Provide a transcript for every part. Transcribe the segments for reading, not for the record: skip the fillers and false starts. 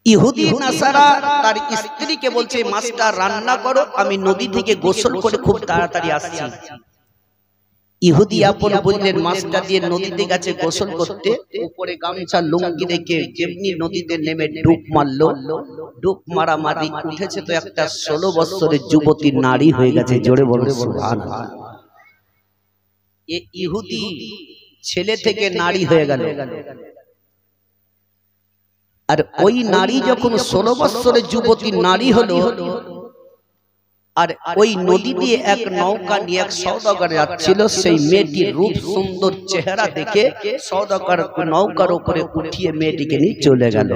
ইহুদি নাসারা তার স্ত্রীকে বলছে মাছটা রান্না করো, আমি নদী থেকে গোসল করে খুব তাড়াতাড়ি আসছি। ইহুদি আপন বললেন মাছটা দিয়ে নদীতে গেছে গোসল করতে, উপরে গামছা লুঙ্গি রেখে যেমনি নদীতে নেমে ডুব মারলো। ডুব মারামারি উঠেছে তো একটা 16 বছরের যুবতী নারী হয়ে গেছে। জোরে বলো সুবহানাল্লাহ। এ ইহুদি ছেলে থেকে নারী হয়ে গেল। আর ওই নারী যখন 16 বছরের যুবতী নারী হলো, আর ওই নদী দিয়ে এক নৌকা নিয়ে এক সওদাগর যাচ্ছিল, সেই মেয়েটির রূপ সুন্দর চেহারা দেখে সওদাগর নৌকার উপরে উঠিয়ে মেয়েটিকে নিয়ে চলে গেল।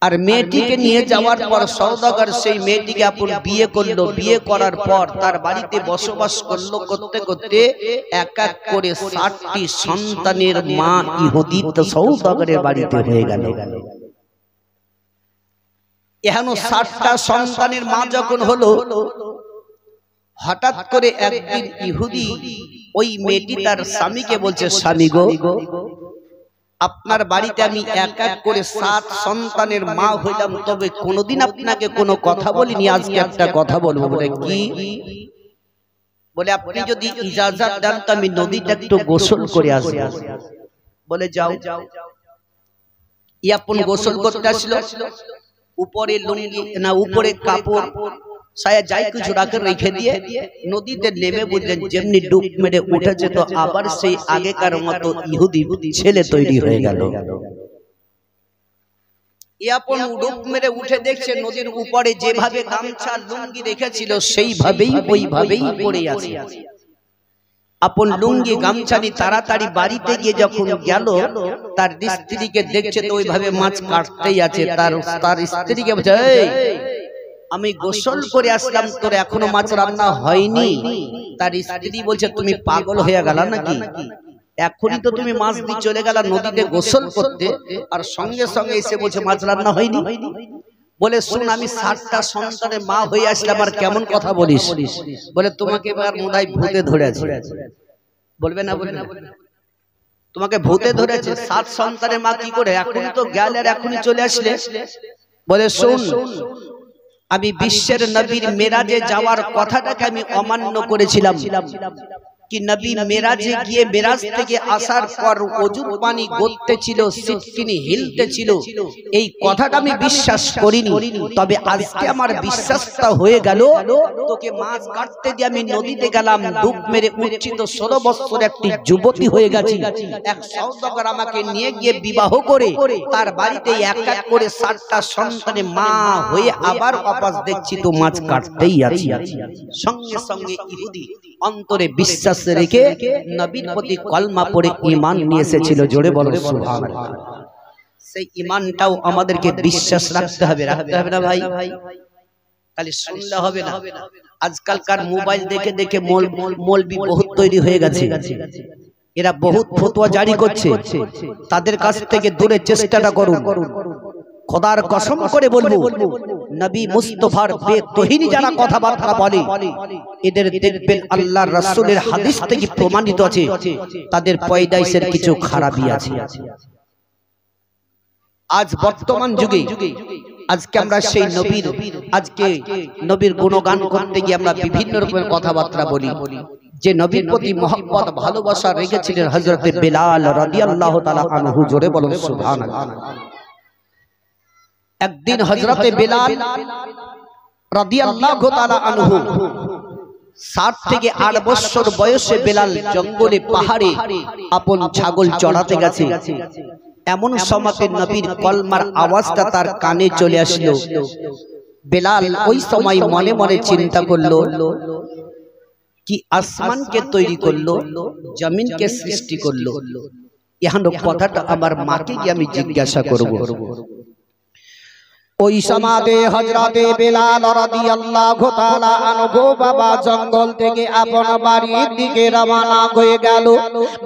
আর মেয়েটিকে নিয়ে যাওয়ার পর সওদাগর সেই মেয়েটিকে আপন বিয়ে করলো। বিয়ে করার পর তার বাড়িতে বসবাস করলো। করতে করতে এক এক করে 60টি সন্তানের মা ইহুদি সওদাগরের বাড়িতে হয়ে গেল। এখন 60টা সন্তানের মা যখন হলো, হঠাৎ করে একদিন ইহুদি ওই মেয়েটি তার স্বামীকে বলছে, স্বামী গো, আপনার বাড়িতে আমি এক এক করে 7 সন্তানের মা হইলাম, তবে কোনোদিন আপনাকে কোনো কথা বলিনি, আজকে একটা কথা বলবো। বলে কি? বলে আপনি যদি ইজাজত দেন তো আমি নদীতে একটু গোসল করে আসবো। বলে যাও। আপন গোসল করতে আসলো, উপরে লুঙ্গি না উপরে কাপড় সায়া যাই কিছু রেখে দিয়ে নদীতে নেমে বুঝলেন যেমনি ডুব মেরে উঠেছে, তো আবার সেই আগেকার মতো ইহুদি ছেলে তৈরি হয়ে গেল। আপন ডুব মেরে উঠে দেখছে নদীর উপরে যেভাবে গামছা লুঙ্গি রেখেছিল সেইভাবেই ওইভাবেই পড়ে আছে। আপন লুঙ্গি গামছা নিয়ে তাড়াতাড়ি বাড়িতে গিয়ে যখন গেল, তার স্ত্রীকে দেখছে তো ওইভাবে মাছ কাটতেই আছে। তার স্ত্রীকে বলছে, আমি গোসল করে আসলাম, তোর এখনো মাছ রান্না হয়নি? তার স্ত্রী বলছে, তুমি পাগল হয়ে গেল নাকি? এখনই তো তুমি মাছ দিয়ে চলে গেলা নদীতে গোসল করতে, আর সঙ্গে সঙ্গে এসে বলছে মাছ রান্না হয়নি। বলে শুন, আমি 60টা সন্তানের মা হয়ে আসলাম, আর কেমন কথা বলিস? বলে তোমাকে এবার মোদাই ভূতে ধরেছে। বলবে না? বলবে না? তোমাকে ভূতে ধরেছে। 7 সন্তানের মা কি করে? এখন তো গেল আর এখনই চলে আসলে। বলে শুন, আমি বিশ্বের নবীর মেরাজে যাওয়ার কথাটাকে আমি অমান্য করেছিলাম। কি নবী মেরাজে গিয়ে মেরাজ থেকে আসার পর অজুর পানি গড়তেছিল, সিটকিনি হিলতেছিল, এই কথাটা আমি বিশ্বাস করিনি। তবে আজকে আমার বিশ্বাসটা হয়ে গেল। তোকে মাছ কাটতে দিয়ে আমি নদীতে গেলাম, ডুব মেরে উঠছি তো 16 বছর একটি যুবতী হয়ে গেছি। এক সওদাগর আমাকে নিয়ে গিয়ে বিবাহ করে তার বাড়িতে এক এক করে 7টা সন্তানের মা হয়ে আবার ওপাশ দেখছি তো মাছ কাটতেই আছি। সঙ্গে সঙ্গে ইহুদি অন্তরে বিশ্বাস রেখে নবীর প্রতি কলমা পড়ে ঈমান নিয়ে এসেছিল। জোরে বলো সুবহানাল্লাহ। সেই ঈমানটাও আমাদেরকে বিশ্বাস রাখতে হবে। রাখতে হবে না ভাই? খালি শুনলে হবে না। আজকালকার মোবাইল দেখে দেখে মৌলবি বহুত তৈরি হয়ে গেছে। এরা বহুত ফতোয়া জারি করছে। তাদের কাছ থেকে দূরে চেষ্টাটা করুন। খোদার কসম করে বলবো, নবী মুস্তাফার বেতহিনী যারা কথাবার্তা বলে, এদের দেখবেন আল্লাহর রাসূলের হাদিস থেকে প্রমাণিত আছে তাদের পয়দাইশের কিছু খারাপই আছে। আজ বর্তমান যুগে আজকে আমরা সেই নবীর গুণগান করতে গিয়ে আমরা বিভিন্ন রকমের কথাবার্তা বলি। যে নবীর প্রতি মহব্বত ভালোবাসা রেখেছিলেন হযরতে বেলাল রাদিয়াল্লাহু তাআলা আনহু। জোরে বলুন সুবহানাল্লাহ। একদিন হযরতে বেলাল রাদিয়াল্লাহু তাআলা আনহু 7 থেকে 8 বছর বয়সে বেলাল জঙ্গলে পাহাড়ে আপন ছাগল চড়াতে গেছে। এমন সময় নবীর কলমার আওয়াজটা তার কানে চলে আসলো। বেলাল ওই সময় মনে মনে চিন্তা করলো, কি আসমানকে তৈরি করলো, জমিনকে সৃষ্টি করলো, এখন কথাটা আমার মাকে গিয়ে আমি জিজ্ঞাসা করব। ওই সমাদে হযরতে বেলাল রাদিয়াল্লাহু তাআলা আনহু বাবা জঙ্গল থেকে আপন বাড়ির দিকে রওনা হয়ে গেল।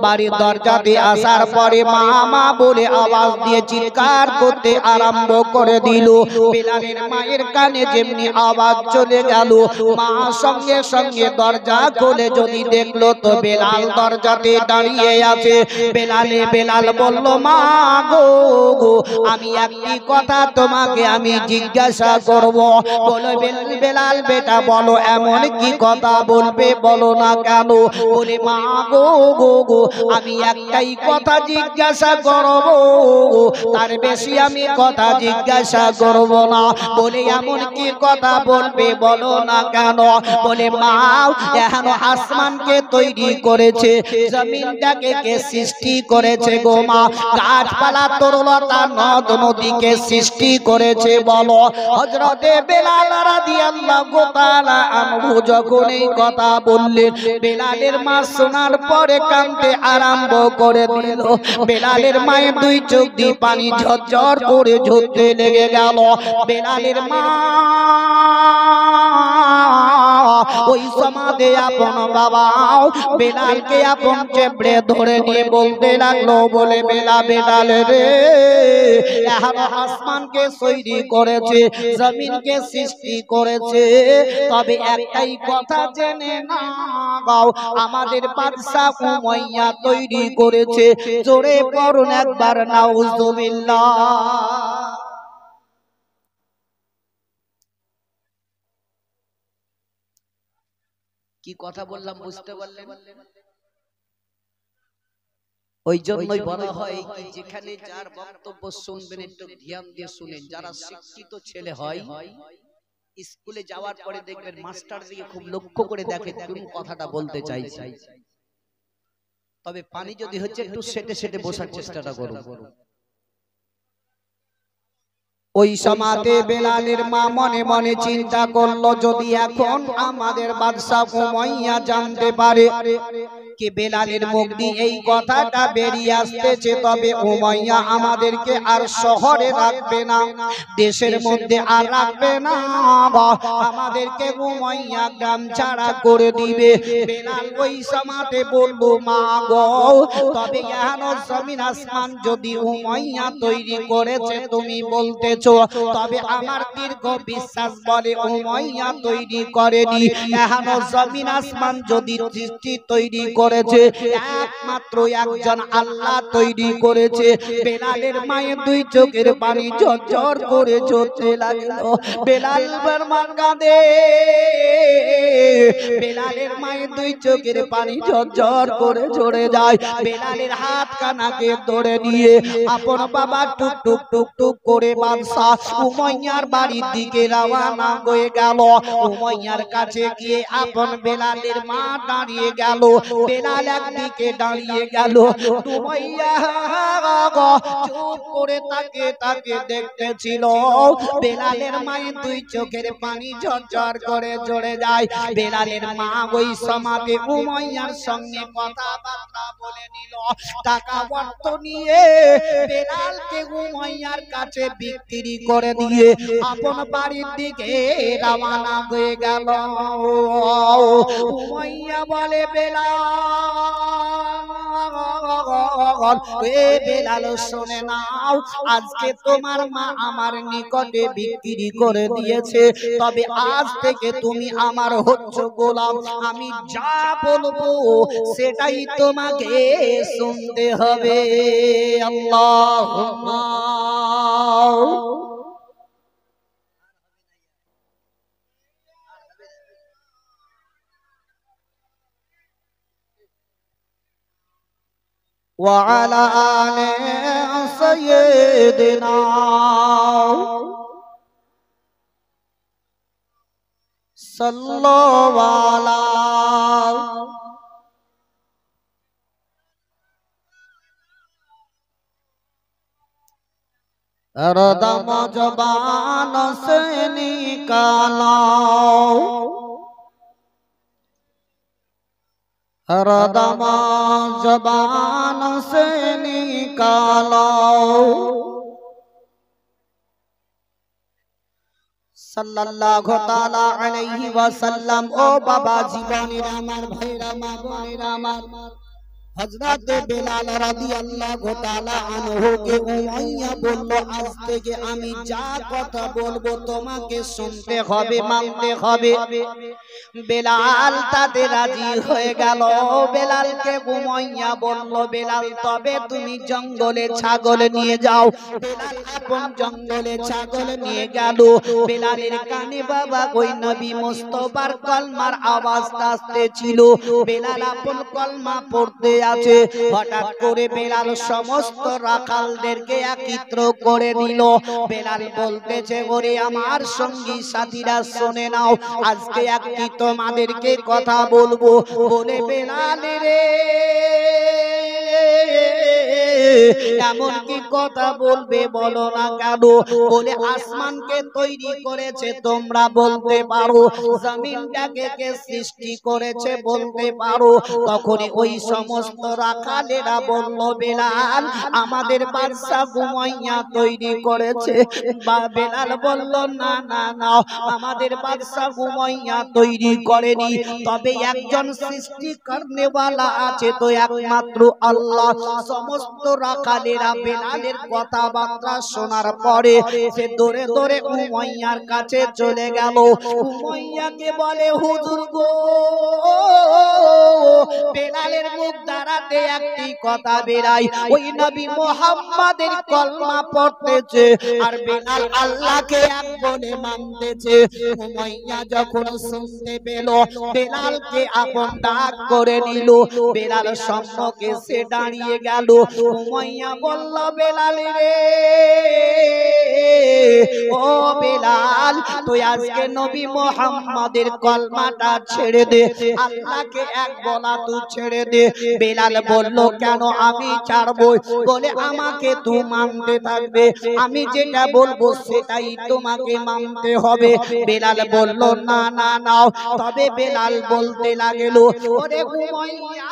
বাড়ির দরজাতে আসার পরে মা মা বলে আওয়াজ দিয়ে চিৎকার করতে আরম্ভ করে দিল। বেলালের মায়ের কানে যেমনি আওয়াজ চলে গেল, মা সঙ্গে সঙ্গে দরজা খুলে যদি দেখলো তো বেলাল দরজাতে দাঁড়িয়ে আছে। বেলাল বলল, মা গো, আমি একটি কথা তোমাকে আমি জিজ্ঞাসা করব। বলে, বেলাল বেটা বলো, এমন কি কথা বলবে, বলো না কেন? বলে, মা গো, আমি একটাই কথা জিজ্ঞাসা করব, তার বেশি আমি কথা জিজ্ঞাসা করব না। বলে, এমন কি কথা বলবে, বলো না কেন? বলে, মা এখন আসমানকে তৈরি করেছে, জমিনটাকে কে সৃষ্টি করেছে গো মা? গাছপালা তরুলতা নদ নদীকে সৃষ্টি করেছে বলো? হযরতে বেলাল রাদিয়াল্লাহু তাআলা আনহু যখন এই কথা বললেন, বেলালের মা শোনার পরে কাঁদতে আরম্ভ করে দিল। বেলালের মায়ের দুই চোখ দিয়ে পানি ঝরঝর করে ঝরতে লেগে গেল। বেলালের মা ওই সমাদে আপন বাবা বেলালকে আপন চেপড়ে ধরে নিয়ে বলতে লাগলো, বলে, বেলাল রে, এখন আসমানকে তৈরি করেছে, জমিনকে সৃষ্টি করেছে, তবে একটাই কথা জেনে নাও, আমাদের বাদশা উমাইয়া তৈরি করেছে। জোরে পড়ুন একবার নাউজুবিল্লাহ। কি কথা বললাম বুঝতে পারলেন? ওই জন্যই বলা হয় কি, যেখানে যার বক্তব্য শুনবেন একটু ধ্যান দিয়ে শুনেন। যারা শিক্ষিত ছেলে হয়, স্কুলে যাওয়ার পরে দেখবেন মাস্টার দিকে খুব লক্ষ্য করে দেখে কোন কথাটা বলতে চাইছে। তবে পানি যদি হচ্ছে একটু সেটে সেটে বসার চেষ্টাটা করুন। ওই সমাতে বেলালের মা মনে মনে চিন্তা করলো, যদি এখন আমাদের বাদশা উমাইয়া জানতে পারে কি বেলালের মুখ দিয়ে এই কথাটা বেরিয়ে আসতেছে, তবে উমাইয়া আমাদেরকে আর শহরে রাখবে না, দেশের মধ্যে আর রাখবে না, আমাদেরকে উমাইয়া গ্রাম ছাড়া করে দিবে। বেলাল ওই সমাতে বলল, মা গো, তবে এখন জমিন আসমান যদি উমাইয়া তৈরি করেছে তুমি বলতেছ, তবে আমার দীর্ঘ বিশ্বাস বলে উমাইয়া তৈরি করেনি। এখন জমিন আসমান যদি সৃষ্টি তৈরি করেছে, একমাত্র একজন আল্লাহ তৈরি করেছে। বেলালের মায়ের দুই চোখের পানি ঝরঝর করে ঝরতে লাগলো। বেলাল মা কাঁদে, বেলালের মায়ের দুই চোখের পানি ঝরঝর করে ঝরে যায়। বেলালের হাত কানাকে ধরে নিয়ে আপন বাবা টুক টুক টুক টুক করে বাদশা উমাইয়ার বাড়ির দিকে রওনা হয়ে গেল। উমাইয়ার কাছে গিয়ে আপন বেলালের মা দাঁড়িয়ে গেল। বেলাল একদিকে দাঁড়িয়ে গেল, উমাইয়া চুপ করে তাকে দেখতেছিল। বেলালের মায়ের দুই চোখের পানি ঝরঝর করে ঝরে যায়। বেলালের মা ওই সমাতে উমাইয়ার সঙ্গে কথাবার্তা বলে নিল। টাকা অর্থ নিয়ে বেলালকে উমাইয়ার কাছে বিক্রি করে দিয়ে আপন বাড়ির দিকে রওনা হয়ে গেল। উমাইয়া বলে, বেলাল শুনে নাও, আজকে তোমার মা আমার নিকটে বিক্রি করে দিয়েছে, তবে আজ থেকে তুমি আমার হচ্ছ গোলাম। আমি যা বলবো সেটাই তোমাকে শুনতে হবে। আল্লাহুম্মা وعلى آل سيدنا صلوا على हरदम ज़बान से निकालो, हरदम ज़बान से निकालो, সাল্লাল্লাহু তাআলা আলাইহি ওয়াসাল্লাম। ও বাবা জীবনের আমার ভাইরা মা বোনেরা আমার, হযরত বেলাল রাদিয়াল্লাহু তাআলা আনহু কে উমাইয়া বলল, আজ থেকে আমি যা কথা বলবো তোমাকে শুনতে হবে, মানতে হবে। বেলাল তাতে রাজি হয়ে গেল। বেলালকে উমাইয়া বলল, বেলাল তবে তুমি জঙ্গলে ছাগল নিয়ে যাও। বেলাল আপন জঙ্গলে ছাগল নিয়ে গেল। বেলালের কানে বাবা ওই নবী মুস্তাফার কলমার আওয়াজ আসতে ছিল। বেলাল আপন কলমা পড়তে আছে। হঠাৎ করে বেলাল সমস্ত রাখালদেরকে একত্র করে নিল। বেলাল বলতেছে, ওরে আমার সঙ্গী সাথীরা শুনে নাও, আজকে একটি তোমাদেরকে কথা বলবো। বলে বেলাল রে এমন কি কথা বলবে বলো না কেন? বলে আসমানকে তৈরি করেছে তোমরা বলতে পারো, জমিনটাকে কে সৃষ্টি করেছে বলতে পারো। তখন ওই সমস্ত রাখালেরা বলল, বেলাল আমাদের বাদশা উমাইয়া তৈরি করেছে। বা বেলাল বলল, না না না, আমাদের বাদশা উমাইয়া তৈরি করেনি, তবে একজন সৃষ্টি করনেওয়ালা আছে, তো একমাত্র আল্লাহ। সমস্ত রাখালেরা বেলালের কথাবার্তা শোনার পরে সে দৌড়ে দৌড়ে উমাইয়ার কাছে চলে গেল। উমাইয়াকে বলে, হুজুর গো, বেলালের মুখ দ্বারাতে একটি কথা বেরাই, ওই নবী মুহাম্মাদের কলমা পড়তেছে আর বেলাল আল্লাহকে এক বলে মানতেছে। উমাইয়া যখন শুনতে পেল, বেলালকে আপন ডাক করে নিল। বেলাল সম্মুখে সে দাঁড়িয়ে গেল। উমাইয়া বলল, বেলাল রে, ও বেলাল তুই আজকে নবী মুহাম্মাদের কলমাটা ছেড়ে দে, আল্লাহকে এক বলা তুই ছেড়ে দে। বেলাল বলল, কেন আমি ছাড়বো? বলে, আমাকে তুই মানতে থাকবে, আমি যেটা বলবো সেটাই তোমাকে মানতে হবে। বেলাল বলল, না না না। তবে বেলাল বলতে লাগলো, ওরে উমাইয়া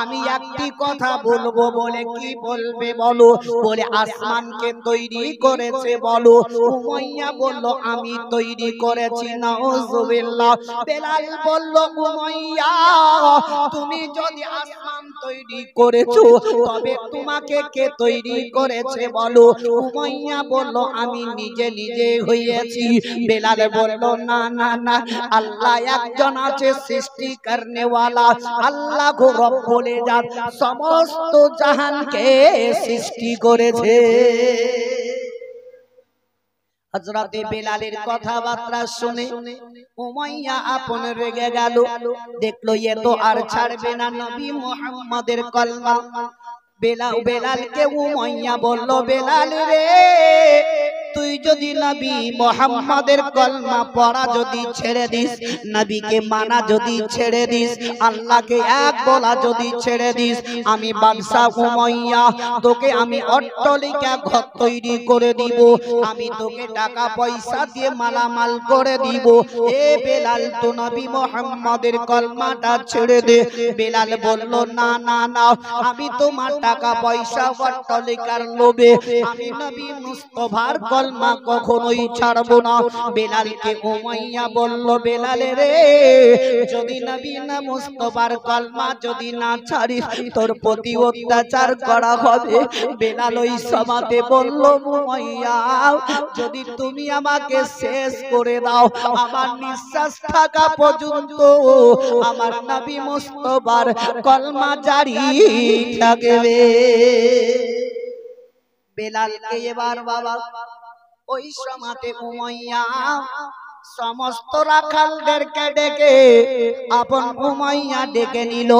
আমি একটি কথা বলবো। বলে, কি বলবে বলো? বলে, আসমানকে তৈরি করেছে বলো। উমাইয়া বলল, আমি তৈরি করেছি। নাউজুবিল্লাহ। বেলাল বলল, উমাইয়া তুমি যদি আসমান তৈরি করেছো, তবে তোমাকে কে তৈরি করেছে বলো? উমাইয়া বলল, আমি নিজে নিজে হয়েছি। বেলাল বলল, না না না, আল্লাহ একজন আছে সৃষ্টি করনেওয়ালা, আল্লাহ গো রব্বুল ইজ্জত সমস্ত জাহানকে সৃষ্টি করেছে। হযরতে বেলালের কথাবার্তা শুনে উমাইয়া আপন রেগে গেল। দেখলো এ তো আর ছাড়বে না নবী মুহাম্মাদের কলমা। বেলালকে উমাইয়া বলল, বেলাল রে, তুই যদি নবী মুহাম্মাদের কলমা পড়া যদি ছেড়ে দিস, নবীকে মানা যদি ছেড়ে দিস, আল্লাহকে এক বলা যদি ছেড়ে দিস, আমি বাদশা উমাইয়া তোকে আমি অট্টালিকা ঘর তৈরি করে দিব, আমি তোকে টাকা পয়সা দিয়ে মালামাল করে দিব। এ বেলাল তো নবী মুহাম্মাদের কলমাটা ছেড়ে দে। বেলাল বলল, না না না, আমি তোমার টাকা পয়সা অট্টালিকার লোভে আমি নবী মুস্তাফার কলমা কখনোই ছাড়বো না। বেলালকে উমাইয়া বলল, বেলাল রে, যদি নবী না মুস্তাফার কলমা যদি না ছাড়িস, তোর প্রতি অত্যাচার করা হবে। বেলাল ওই সমাতে বলল, উমাইয়া যদি তুমি আমাকে শেষ করে দাও, আমার নিঃশ্বাস থাকা পর্যন্ত আমার নবী মুস্তাফার কলমা জারি থাকবে। বেলালকে এবার বাবা ওই সমাতে উমাইয়া সমস্ত রাখালদেরকে ডেকে আপন উমাইয়া ডেকে নিল।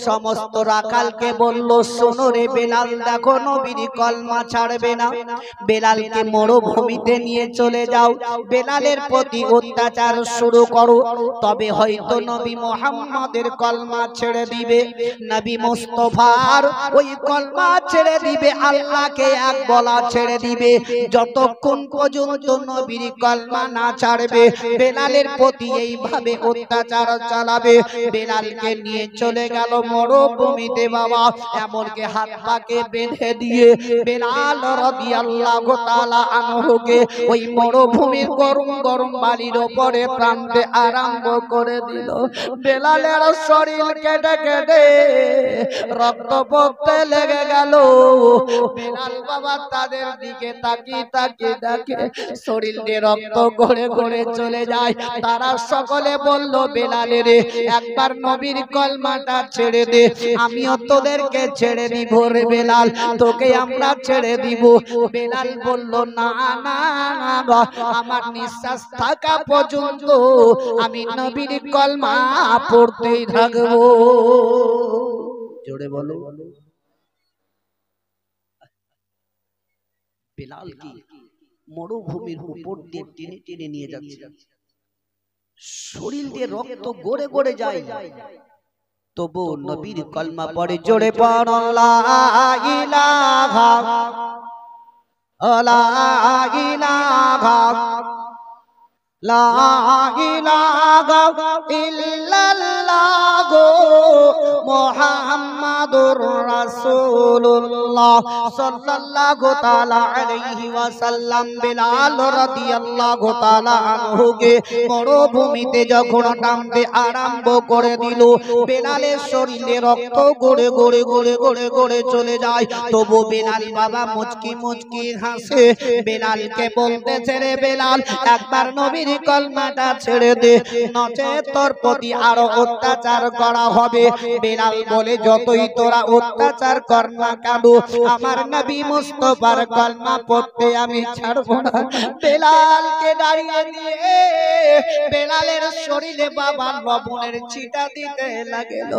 সমস্ত রাখালকে বলল, শোনো রে বেলাল, দেখো নবীর কলমা ছাড়বে না, বেলালকে মরুভূমিতে নিয়ে চলে যাও, বেলালের প্রতি অত্যাচার শুরু করো, তবে হয়তো নবী মুহাম্মাদের কলমা ছেড়ে দিবে, নবী মুস্তাফার ওই কলমা ছেড়ে দিবে, আল্লাহকে এক বলা ছেড়ে দিবে। যতক্ষণ পর্যন্ত নবীর কলমা না ছাড়বে বেলালের প্রতি এইভাবে অত্যাচার চালাবে। বেলালকে নিয়ে চলে গেল মরুভূমিতে বাবা, এমনকি হাত পাকে বেঁধে দিয়ে বেলাল রাদিয়াল্লাহু তাআলা আনহুকে ওই মরুভূমির গরম গরম বালির উপরে প্রান্তে আরম্ভ করে দিল। বেলালের শরীর কেটে কেটে রক্ত পড়তে লেগে গেল। বেলাল বাবা তাদের দিকে তাকিয়ে তাকিয়ে দেখে শরীর দিয়ে রক্ত গড়ে গড়ে চলে যায়। তারা সকলে বলল, বেলালের একবার নবীর কলমাটা ছেড়ে দে, আমিও তোদেরকে ছেড়ে দিব রে বেলাল, তোকে আমরা ছেড়ে দিব। বেলাল বলল, না না না, আমার নিঃশ্বাস থাকা পর্যন্ত আমি নবীর কলমা পড়তেই থাকবো। জোরে বলো। বেলাল কি মরুভূমির উপর দিয়ে টেনে টেনে নিয়ে যাচ্ছে, শরীর দিয়ে রক্ত গড়ে গড়ে যায়, তবু নবীর কলমা পড়ে। জোরে পড়ো লা ইলাহা লা ইলাহা লা ইলাহা ইল্লাল্লাহ মুহাম্মাদুর রাসূলুল্লাহ সাল্লাল্লাহু তাআলা আলাইহি ওয়াসাল্লাম বেলাল রাদিয়াল্লাহু তাআলা আনহুকে মরুভূমিতে যখন নামতে আরম্ভ করে দিল, বেলালের শরীরে রক্ত গড়ে গড়ে গড়ে গড়ে গড়ে চলে যায়, তবু বেলাল বাবা মুচকি মুচকি হাসে। বেলালকে বলতেছে, রে বেলাল, একবার নবীর কলমাটা ছেড়ে দে, নচেৎ তোর প্রতি আরো অত্যাচার করা হবে। বেলাল বলে, যতই তোরা অত্যাচার কর না কেন, আমার নবী মুস্তাফার কলমা পড়তে আমি ছাড়ব না। বেলালকে দাঁড়িয়ে দিয়ে বেলালের শরীরে বাবা লবণের ছিটা দিতে লাগল।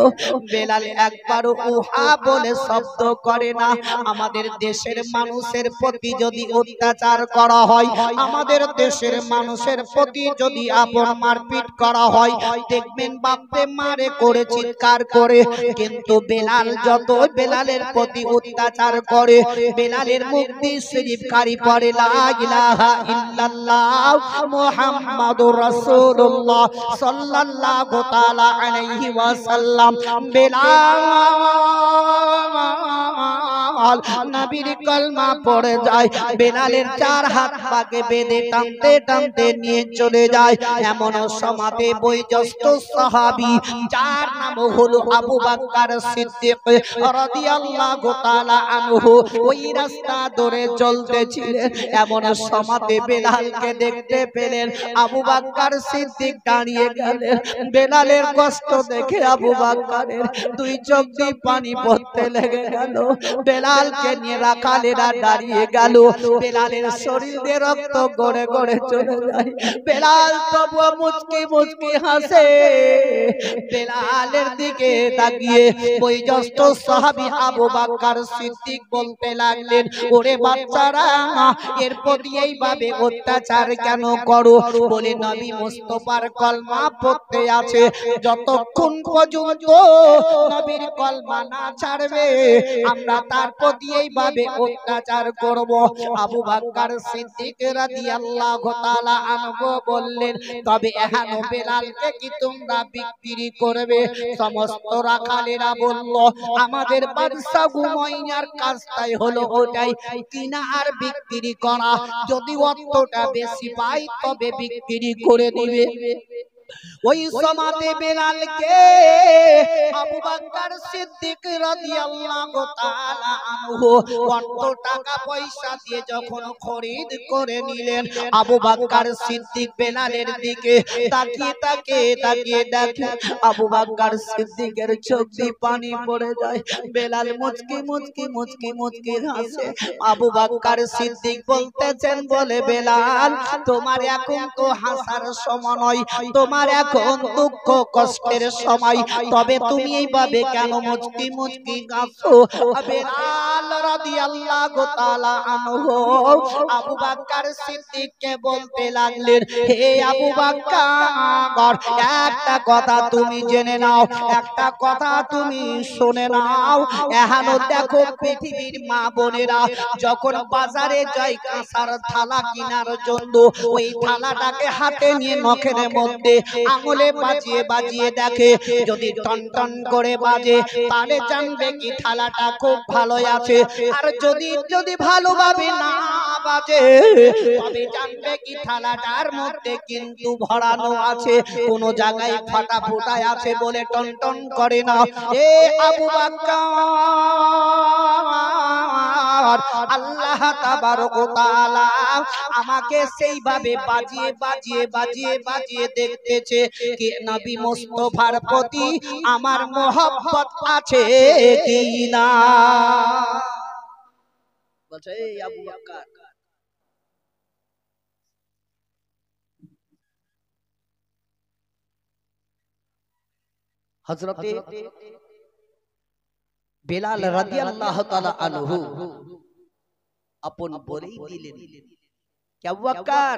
বেলাল একবারও উহা বলে শব্দ করে না। আমাদের দেশের মানুষের প্রতি যদি অত্যাচার করা হয়, আমাদের দেশের মানুষের প্রতি যদি আপন মারপিট করা হয়, দেখবেন বাপরে মারে করে চিৎকার করে। কিন্তু বেলাল যত বেলালের প্রতি অত্যাচার করে, বেলালের মুক্তি শরীফ কারি পড়ে লা ইলাহা ইল্লাল্লাহ মুহাম্মাদুর রাসূলুল্লাহ সাল্লাল্লাহু তাআলা আলাইহি ওয়াসাল্লাম। বেলাল নবীর কলমা পড়ে যায়, বেলালের চার হাত পাকে বেঁধে টানতে টানতে নিয়ে চলে যায়। এমন সমাতে বয়োজ্যেষ্ঠ সাহাবী যার নাম হলো আবু বকর সিদ্দিক রাদিয়াল্লাহু তাআলা আনহু ওই রাস্তা ধরে চলতেছিলেন। এমন সমাতে বেলালকে দেখতে পেলেন। আবু বকর সিদ্দিক দাঁড়িয়ে গেলেন। বেলালের কষ্ট দেখে আবু বকরের দুই চোখ দিয়ে পানি পড়তে লেগে গেল। বেলালকে নিয়ে রাখালেরা দাঁড়িয়ে গেল। বেলালের শরীরে রক্ত গড়ে গড়ে চলে যায়। বেলাল তবুও মুচকি মুচকি হাসে। বেলালের দিকে তাকিয়ে বয়োজ্যেষ্ঠ সাহাবী আবু বকর সিদ্দিক বলতে লাগলেন, ওরে বাচ্চারা, এর প্রতি এইভাবে অত্যাচার কেন করো? বলে, নবী মুস্তাফার কলমা পড়তে আছে, যতক্ষণ পর্যন্ত নবীর কলমা না ছাড়বে আমরা তার প্রতি এইভাবে অত্যাচার করব। আবু বকর সিদ্দিক রাদিয়াল্লাহু তাআলা আনহু বললেন, তবে এখন বেলালকে কি তোমরা বিক্রি করবে? সমস্ত রাখালেরা বলল, আমাদের বাদশা উমাইয়ার কাজটাই হলো ওটাই, কিনা আর বিক্রি করা। যদি অতটা বেশি পাই তবে বিক্রি করে দিবে। ওই সমাতে বেলালকে আবু বকর সিদ্দিক রাদিয়াল্লাহু তাআলা আনহু কত টাকা পয়সা দিয়ে যখন খরিদ করে নিলেন, আবু বকর সিদ্দিক বেলালের দিকে তাকিয়ে তাকিয়ে তাকিয়ে দেখে আবু বকর সিদ্দিকের চোখ দিয়ে পানি পড়ে যায়। বেলাল মুচকি মুচকি মুচকি মুচকি হাসে। আবু বকর সিদ্দিক বলতেছেন, বলে, বেলাল, তোমার এখন তো হাসার সময় নয়, তোমার তোমার এখন দুঃখ কষ্টের সময়, তবে তুমি এইভাবে কেন মুচকি মুচকি কাঁদছো? বেলাল রাদিয়াল্লাহু তাআলা আনহু আবু বকর সিদ্দিককে বলতে লাগলেন, হে আবু বকর, একটা কথা তুমি জেনে নাও, একটা কথা তুমি শুনে নাও। এখনো দেখো পৃথিবীর মা বোনেরা যখন বাজারে যায় কাঁসার থালা কেনার জন্য, ওই থালাটাকে হাতে নিয়ে নখের মধ্যে আঙুলে বাজিয়ে বাজিয়ে দেখে, যদি টন টন করে বাজে তাহলে জানবে কি থালাটা খুব ভালো আছে, আর যদি ভালোভাবে না বাজে তবে জানবে কি থালাটার মধ্যে কিন্তু ভরানো আছে, কোন জায়গায় ফাটা ফুটায় আছে বলে টন টন করে না। এ আবু বকর, আল্লাহ তাবারক ওয়া তাআলা আমাকে সেইভাবে বাজিয়ে বাজিয়ে বাজিয়ে বাজিয়ে দেখতেছে কি নবী মুস্তাফার প্রতি আমার মহব্বত আছে কি না। বলছে এই আবু বকর, হযরতে বেলাল রাদিয়াল্লাহু তাআলা আনহু আপন বলেই দিলেন, আবু বকর,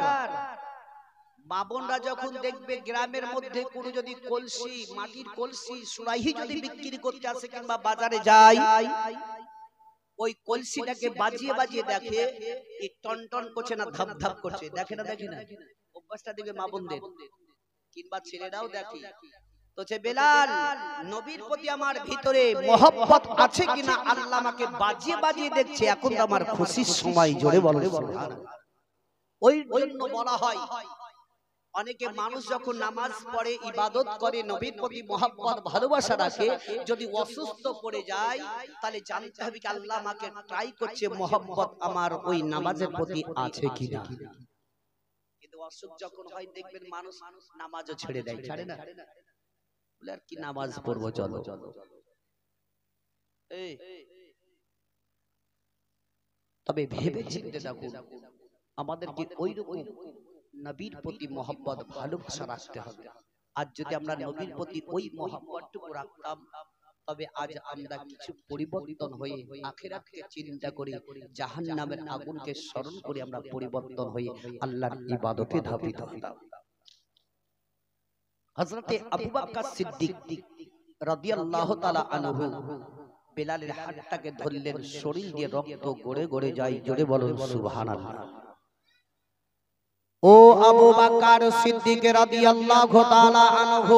মা বোনরা যখন দেখবে গ্রামের মধ্যে কোনো যদি কলসি, মাটির কলসি সুরাহি যদি বিক্রি করতে আসে কিংবা বাজারে যায়, ওই কলসিটাকে বাজিয়ে বাজিয়ে দেখে এই টন টন করছে না ধাপ ধাপ করছে, দেখে না অভ্যাসটা দেখবে মা বোনদের কিংবা ছেলেরাও দেখে। তো বেলাল, নবীর প্রতি আমার ভিতরে মহব্বত আছে কিনা আল্লাহ আমাকে বাজিয়ে বাজিয়ে দেখছে, এখন তো আমার খুশির সময়, জোরে বলো সুবহানাল্লাহ। ওই জন্য বলা হয় অনেকে মানুষ যখন নামাজ পড়ে ইবাদত করে নবীর প্রতি মহব্বত ভালোবাসা রাখে, যদি অসুস্থ পড়ে যায় তাহলে জানতে হবে কি আল্লাহ আমাকে ট্রাই করছে মহব্বত আমার ওই নামাজের প্রতি আছে কিনা। কিন্তু অসুখ যখন হয় দেখবেন মানুষ নামাজও ছেড়ে দেয়, ছাড়ে না, বলে আর কি নামাজ পড়বো চলো। তবে ভেবে চিন্তে দেখো আমাদেরকে ওই রকম নবীর প্রতি মহব্বত ভালোবাসা রাখতে হবে। আজ যদি আমরা নবীর প্রতি ওই মহব্বতটুকু রাখতাম, তবে আজ আমরা কিছু পরিবর্তন হয়ে আখিরাতকে চিন্তা করে জাহান্নামের আগুনকে স্মরণ করে আমরা পরিবর্তন হয়ে আল্লাহর ইবাদতে ধাবিত হতাম। হযরতে আবু বকর সিদ্দিক রাদিয়াল্লাহু তাআলা আনহু বেলালের হাতটাকে ধরলেন, শরীর দিয়ে রক্ত গড়ে গড়ে যায়, জোরে বলুন সুবহানাল্লাহ। ও আবু বকর সিদ্দিক রাদিয়াল্লাহু তাআলা আনহু,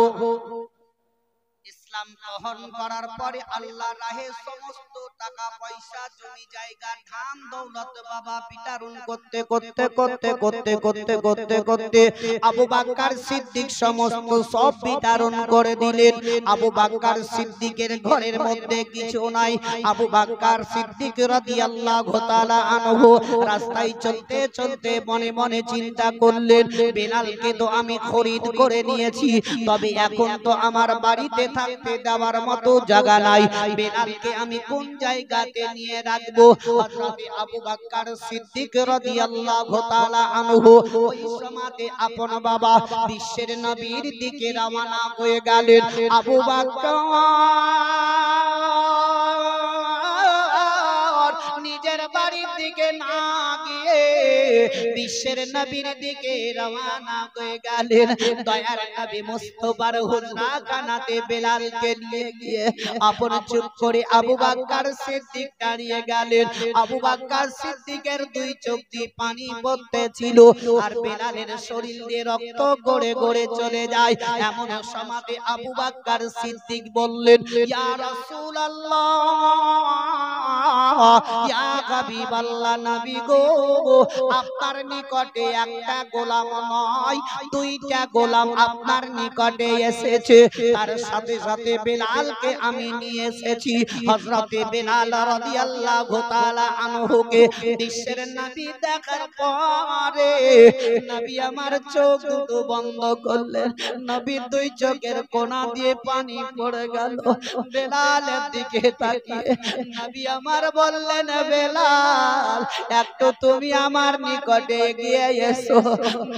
ইসলাম গ্রহণ করার পরে আল্লাহর রাহে সমস্ত টাকা পয়সা জমি জায়গা ধান দৌলত বাবা বিতরণ করতে করতে করতে করতে করতে করতে করতে আবু বকর সিদ্দিক সমস্ত সব বিতরণ করে দিলেন। আবু বকর সিদ্দিকের ঘরের মধ্যে কিছু নাই। আবু বকর সিদ্দিক রাদিয়াল্লাহু তাআলা আনহু রাস্তায় চলতে চলতে মনে মনে চিন্তা করলেন, বেলালকে তো আমি খরিদ করে নিয়েছি, তবে এখন তো আমার বাড়িতে থাকতে দেওয়ার মতো জায়গা নাই, বেলালকে আমি কোন জায়গাতে নিয়ে রাখবো? হযরতে আবু বকর সিদ্দিক রাদিয়াল্লাহু তাআলা আনহু ওই সময়তে আপন বাবা বিশ্বের নবীর দিকে রওনা হয়ে গেলেন। আবু বকর নিজের বাড়ির দিকে না গিয়ে বিশ্বের নবীর দিকে রওনা হয়ে গেলেন। দয়ার নবী মুস্তাফার হুজরা খানাতে বেলালকে নিয়ে গিয়ে আপন চুপ করে আবু বকর সিদ্দিক দাঁড়িয়ে গেলেন। আবু বকর সিদ্দিকের দুই চোখ দিয়ে পানি পড়তেছিল, আর বেলালের শরীর দিয়ে রক্ত গড়ে গড়ে চলে যায়। এমন সময়তে আবু বকর সিদ্দিক বললেন, ইয়া রাসূলুল্লাহ, ইয়া হাবিবাল্লাহ, নবী গো, আপনার নিকটে একটা গোলাম নয়, দুইটা গোলাম আপনার নিকটে এসেছে, তার সাথে সাথে বেলালকে আমি নিয়ে এসেছি। হযরতে বেলাল রাদিয়াল্লাহু তাআলা আনহুকে বিশ্বের নবী দেখার পরে নবী আমার চোখ দুটো বন্ধ করলেন। নবীর দুই চোখের কোণা দিয়ে পানি পড়ে গেল। বেলালের দিকে তাকিয়ে নবী আমার আমার বললেন বেলাল একটু তুমি আমার নিকটে গিয়ে এসো।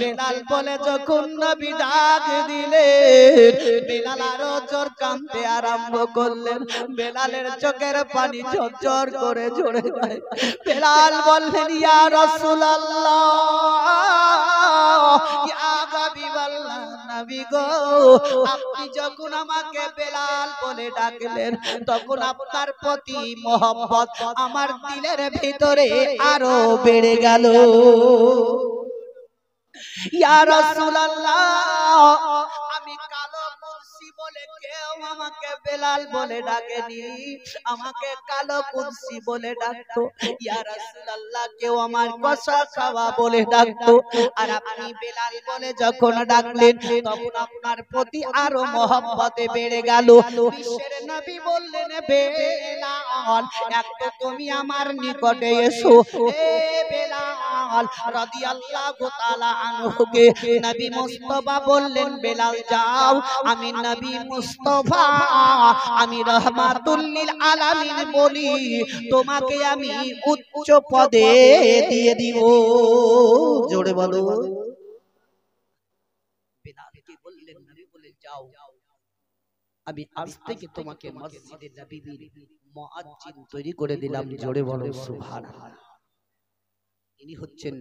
বেলাল বলে যখন নবী ডাক দিলেন বেলাল আরো জোর কাঁদতে আরম্ভ করলেন। বেলালের চোখের পানি ঝরঝর করে ঝরে যায়। বেলাল বললেন ইয়া রাসূলুল্লাহ ইয়া হাবিবাল্লাহ নবী গো আপনি যখন আমাকে বেলাল বলে ডাকলেন তখন আপনার প্রতি মহব্বত আমার দিলের ভিতরে আরো বেড়ে গেল। ইয়া রাসূলুল্লাহ আমি কালো কুরসি বলে কেউ আমাকে বেলাল বলে ডাকেনি, আমাকে কালো কুরসি বলে ডাকতো। ইয়া রাসূলুল্লাহ কেউ আমার কষা খাওয়া বলে ডাকতো, আর আপনি বেলাল বলে যখন ডাকলেন তখন আপনার প্রতি আরো মহব্বতে বেড়ে গেল। বিশ্বের নবী বললেন বেলাল একটু তুমি আমার নিকটে এসো। এ বেলাল রাদিয়াল্লাহু তাআলা আনহুকে নবী মুস্তাফা বললেন বেলাল যাও আমি নবী মুস্তাফা আমি রাহমাতুল লিল আলামিন বলি তোমাকে আমি উচ্চ পদে দিয়ে দিব। জোরে বলো। বেলালকে বললেন নবী বলে যাও আমি আজ থেকে তোমাকে মসজিদে নববীর মুয়াজ্জিন তৈরি করে দিলাম। জোরে বলো সুবহানাল্লাহ। ইনি হচ্ছেন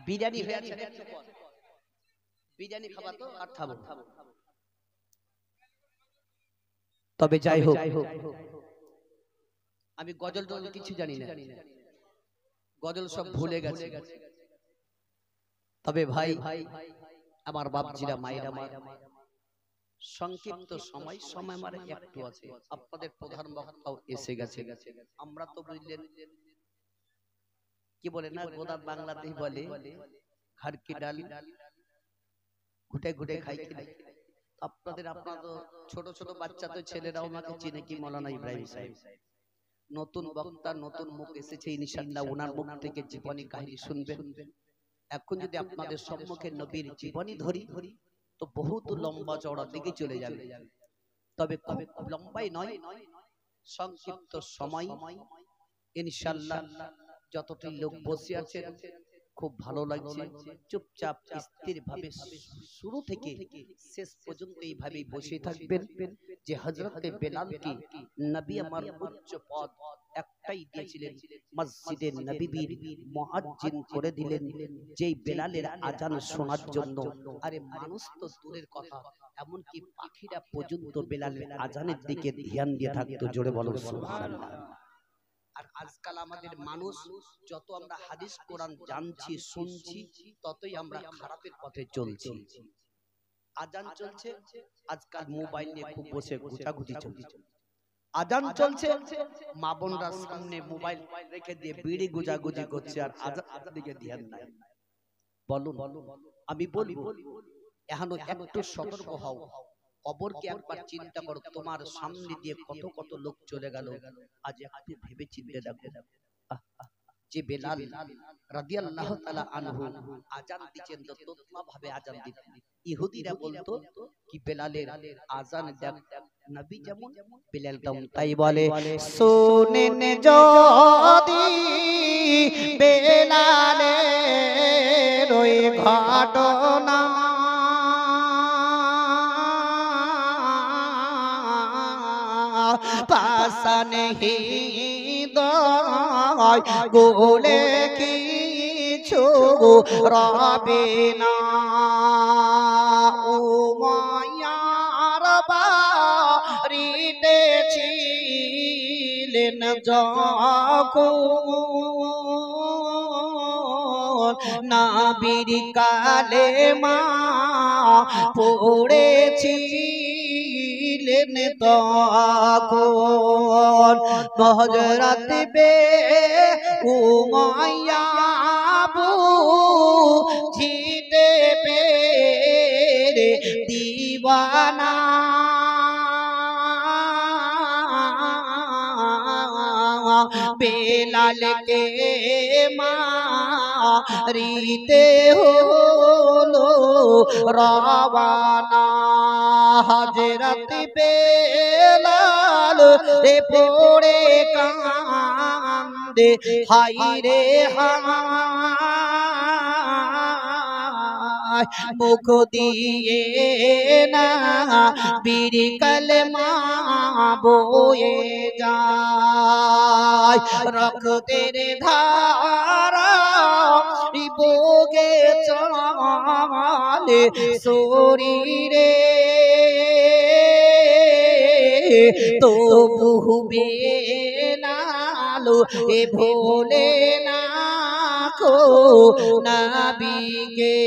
বিরিয়ানি হয়েছে বিরিয়ানি খাবা তো আর খাবো। তবে যাই হোক আমি গজল টজল কিছু জানি না, গজল সব ভুলে গেছে। তবে ভাই আমার বাপজিরা মায়েরা সংক্ষিপ্ত সময় আমার একটু আছে, আপনাদের প্রধান বক্তাও এসে গেছে। আমরা তো বুঝলেন কি বলে না গোদা বাংলাতেই বলে ঘর কি ডাল ঘুটে ঘুটে খাই কি। আপনাদের ছোট ছোট বাচ্চা তো ছেলেরাও আমাকে চিনে কি মৌলানা ইব্রাহিম সাহেব। নতুন বক্তা নতুন মুখ এসেছে ইনশাআল্লাহ ওনার মুখ থেকে জীবনী কাহিনী শুনবেন। এখন যদি আপনাদের সম্মুখে নবীর জীবনী ধরি তো বহুত লম্বা চওড়া দিকে চলে যাবে। তবে খুব লম্বাই নয়, সংক্ষিপ্ত সময় ইনশাআল্লাহ যতটি লোক বসে আছেন খুব ভালো লাগছে। চুপচাপ স্থির ভাবে শুরু থেকে শেষ পর্যন্ত এইভাবে বসে থাকবেন যে হযরতে বেলালকে নবী আমার উচ্চ পদ একটাই দিয়েছিলেন, মসজিদে নববীর মুয়াজ্জিন করে দিলেন যেই বেলালের আজান শোনার জন্য। আরে মানুষ তো দূরের কথা, এমনকি পাখিরা পর্যন্ত বেলালের আজানের দিকে ধ্যান দিয়ে থাকতো। জোরে বলো সুবহানাল্লাহ। আর আজকাল আমাদের মানুষ যত আমরা হাদিস কোরআন জানছি শুনছি ততই আমরা খারাপের পথে চলছি। আজান চলছে আজকাল মোবাইল নিয়ে খুব বসে গুটাগুটি চলছে। আজান চলছে মা বোনরা সামনে মোবাইল রেখে দিয়ে বিড়ি গুজাগুজি করছে আর আজান দিকে ধ্যান নাই। বলুন আমি বলি এখনো একটু সতর্ক হও। কবরকে একবার চিন্তা করো, তোমার সামনে দিয়ে কত কত লোক চলে গেল। আজ একটু ভেবে চিন্তে দেখো যে বেলাল রাদিয়াল্লাহু তাআলা আনহু আজান দিতেন তো তোতলা ভাবে আজান দিতেন। ইহুদিরা বলতো কি বেলালের আজান দেখ নবী যেমন বেলাল তেমন, তাই বলে শুনেন যদি বেলালের ওই ঘটনা পাশানে হৃদয় গোলে কিছু রবে না। উমাইয়ার বাড়িতে ছিলেন যখন নবীর কালেমা পড়েছিলেন তখন হযরত উমাইয়া বুঝিতে পেরে দিওয়ানা বেলালকে মারিতে হলো রওয়ানা। হাজরাত বেলাল রে পড়ে কান্দে হাই রে হায় মুখ দিয়ে না বীর কলমা বয়ে যায় রক্তের ধারা বগে চলে শরীরে তবু বেলাল এ ভোলে না কো নবীকে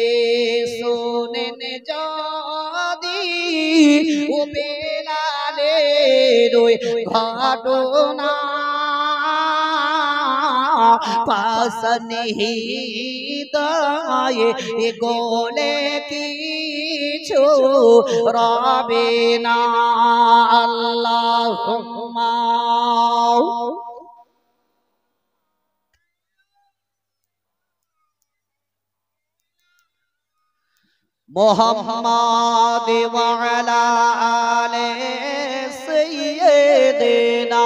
শোনেন যদি ও বেলালের ঘটনা পাশ নিহিদায়ে এ গোলে কিছু রবে না আল্লাহুম্মা মুহাম্মাদ ওয়া আলা আলি সাইয়্যিদিনা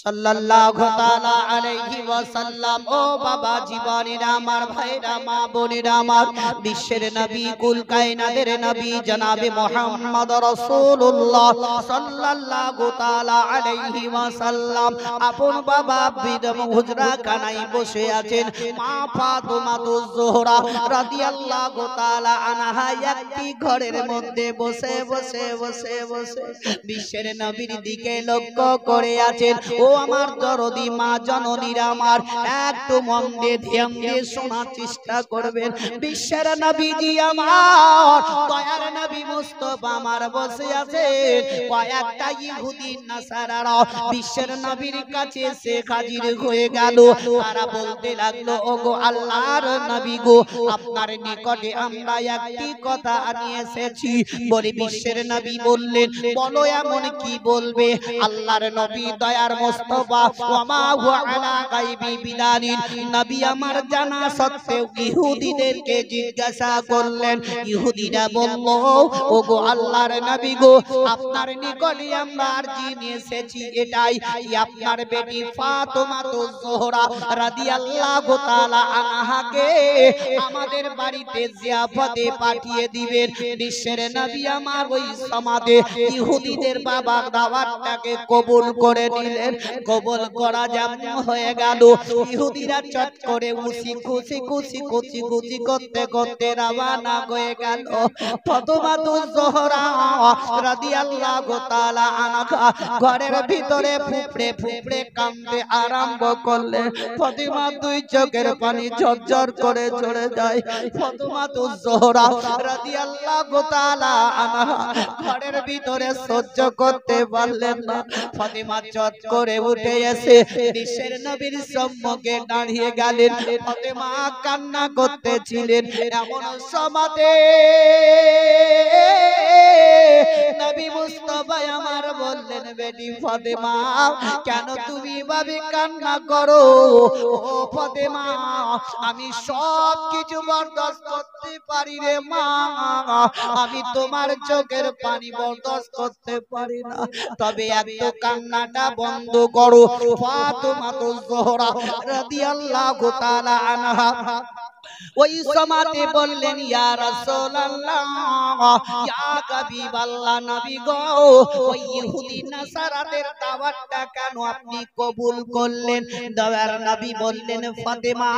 সাল্লাল্লাহু তাআলা আলাইহি ওয়াসাল্লাম। ও বাবা জীবনের আমার ভাইরা মা বোনেরা আমার, বিশ্বের নবী কুল কায়নাতের নবী জনাবে মুহাম্মদ রাসূলুল্লাহ সাল্লাল্লাহু তাআলা আলাইহি ওয়াসাল্লাম আপন বাবা বিদম হুজরা কানাই বসে আছেন। মা ফাতেমাতুজ জোহরা রাদিয়াল্লাহু তাআলা আনহা একটি ঘরের মধ্যে বসে বসে বসে বসে বিশ্বের নবীর দিকে লক্ষ্য করে আছেন। ও আমার দরদি মা জননীরা আমার, একটু মন দিয়ে ধ্যান দিয়ে শোনার চেষ্টা করবেন। বিশ্বের নবীজি আমার, দয়ার নবী মুস্তাফা আমার বসে আছেন। কয়েকটা ইহুদি নাসারারা বিশ্বের নবীর কাছে এসে হাজির হয়ে গেল। তারা বলতে লাগলো, ওগো আল্লাহর নবী গো, আপনার নিকটে আমরা একটি কথা নিয়ে এসেছি। বলি বিশ্বের নবী বললেন, বলো এমন কি বলবে? আল্লাহর নবী দয়ার মুস্তাফা ওয়ামা হুয়া আলা গায়বি বিদানিন, নবী আমার জানা সত্ত্বেও ইহুদিদেরকে জিজ্ঞাসা করলেন। ইহুদিরা বলল, ওগো আল্লাহর নবী গো, আপনার নিকটে আমরা আরজি নিয়ে এসেছি এটাই, আপনার বেটি ফাতেমাতুজ জোহরা রাদিয়াল্লাহু তাআলা আনহাকে আমাদের বাড়িতে জিয়াফতে পাঠিয়ে দিবেন। বিশ্বের নবী আমার ওই সমাজে ইহুদিদের বাবা দাওয়াতটাকে কবুল করে নিলেন। কবুল করা যেমন হয়ে গেল, ইহুদিরা চট করে খুশি খুশি খুশি খুশি খুশি করতে করতে রওনা হয়ে গেল। ফাতেমাতুজ জোহরা রাদিয়াল্লাহু তাআলা আনহা ঘরের ভিতরে ফুফড়ে ফুফড়ে কাঁদতে আরম্ভ করলেন। ফাতেমা দুই চোখের পানি ঝরঝর করে ঝরে যায়। ফাতেমাতুজ জোহরা রাদিয়াল্লাহু তাআলা আনহা ঘরের ভিতরে সহ্য করতে পারলেন না। ফাতেমা চট করে উঠে এসে বিশ্বের নবীর সম্মুখে দাঁড়িয়ে গেলেন। ফাতেমা কান্না করতেছিলেন। এমন সমাতে নবী মুস্তাফা আমার বললেন, বেটি ফাতেমা, কেন তুমি এভাবে কান্না করো? ও ফাতেমা, আমি সব কিছু বরদাস্ত করতে পারি রে মা, আমি তোমার চোখের পানি বরদাস্ত করতে পারি না, তবে এত কান্নাটা বন্ধ করো। ফাতেমাতুজ জোহরা রাদিয়াল্লাহু তাআলা আনহা ওই সমাতে বললেন, ইয়া রাসূলুল্লাহ, ইয়া হাবিবাল্লাহ, নবী গো, ওই ইহুদি নাসারাদের দাওয়াতটা কেন আপনি কবুল করলেন? দয়ার নবী বললেন, ফাতেমা,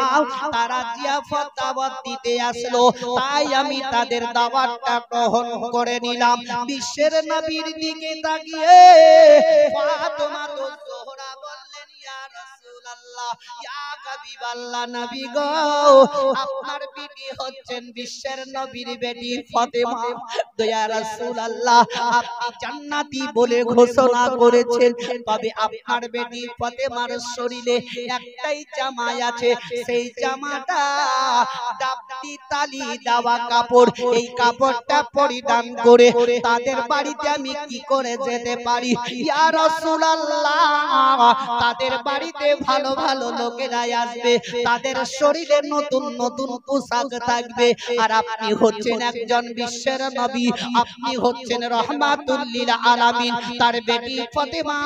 তারা জিয়াফত দাওয়াত দিতে আসলো, তাই আমি তাদের দাওয়াতটা গ্রহণ করে নিলাম। বিশ্বের নবীর দিকে তাকিয়ে ফাতেমাতুজ জোহরা বললেন, ইয়া রাসূলুল্লাহ, ইয়া হাবিবাল্লাহ, নবী গো, আপনার বিবি হচ্ছেন বিশ্বের নবীর বেটি ফাতেমা। দয়া রাসূলুল্লাহ, আপনি জান্নাতি বলে ঘোষণা করেছেন, তবে আপনার বেটি ফাতেমার শরীরে একটাই জামা আছে, সেই জামাটা তাকতি তালি দেওয়া কাপড়, এই কাপড়টা পরিধান করে তাদের বাড়িতে আমি কি করে যেতে পারি ইয়া রাসূলুল্লাহ? তাদের বাড়িতে ভালো ভালো লোকেরা আসবে, তাদের শরীরে নতুন নতুন পোশাক থাকবে, আর আপনি হচ্ছেন একজন বিশ্বের নবী, আপনি হচ্ছেন রহমাতুল লিল আলামিন। তার বেটি ফাতেমা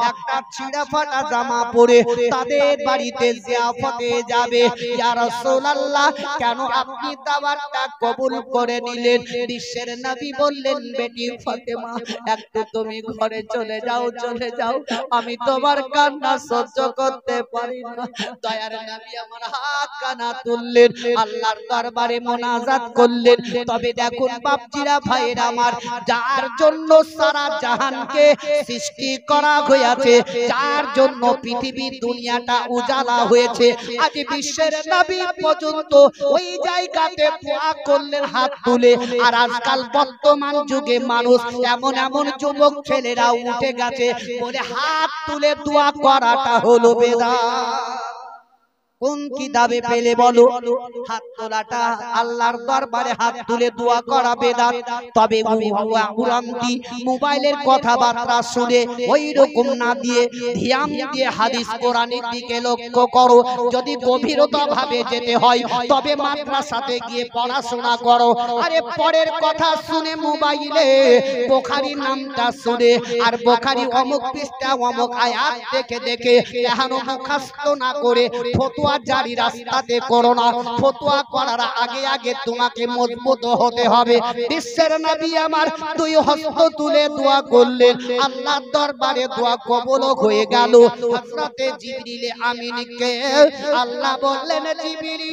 একটা ছিঁড়া ফাটা জামা পরে তাদের বাড়িতে জিয়াফতে যাবে। ইয়া রাসূলুল্লাহ, কেন আপনি দাওয়াতটা কবুল করে নিলেন? বিশ্বের নবী বললেন, বেটি ফাতেমা, একটু তুমি ঘরে চলে যাও, চলে যাও, আমি তোমার কান্না সহ্য করতে পারি না। দয়ার নবী আমার হাত কানা তুললেন, আল্লাহর দরবারে মোনাজাত করলেন। তবে দেখুন বাপজিরা, ভাইরা আমার, যার জন্য সারা জাহানকে সৃষ্টি করা হয়েছে, যার জন্য পৃথিবীর দুনিয়াটা উজালা হয়েছে, আজ বিশ্বের নবী পর্যন্ত ওই জায়গাতে দোয়া করলেন হাত তুলে। আর আজকাল বর্তমান যুগে মানুষ এমন এমন যুবক ছেলেরা উঠে গেছে বলে হাত তুলে দোয়া করাটা হলো বেদাত। কোন কিতাবে পেলে বলো? হাত তোলাটা আল্লাহর দরবারে হাত তুলে দোয়া করা বেদাত। তবে উড়ান্তি মোবাইলের কথাবার্তা শুনে ওই রকম না দিয়ে ধ্যান দিয়ে হাদিস কোরআনের দিকে লক্ষ্য করো। যদি গভীরতা ভাবে যেতে হয় তবে মাদ্রাসাতে গিয়ে পড়াশোনা করো। আরে পরের কথা শুনে মোবাইলে বুখারী নামটা শুনে আর বুখারী অমুক পৃষ্ঠা অমুক আয়াত দেখে দেখে এখনো মুখস্থ না করে ফতোয়া জারি রাস্তাতে করো না। ফতোয়া করার আগে আগে তোমাকে মজবুত হতে হবে। বিশ্বের নবী আমার দুই হস্ত তুলে দোয়া করলেন, আল্লাহর দরবারে দোয়া কবুল হয়ে গেল। হযরতে জিবরিল আমিনকে আল্লাহ বললেন, জিবরিল,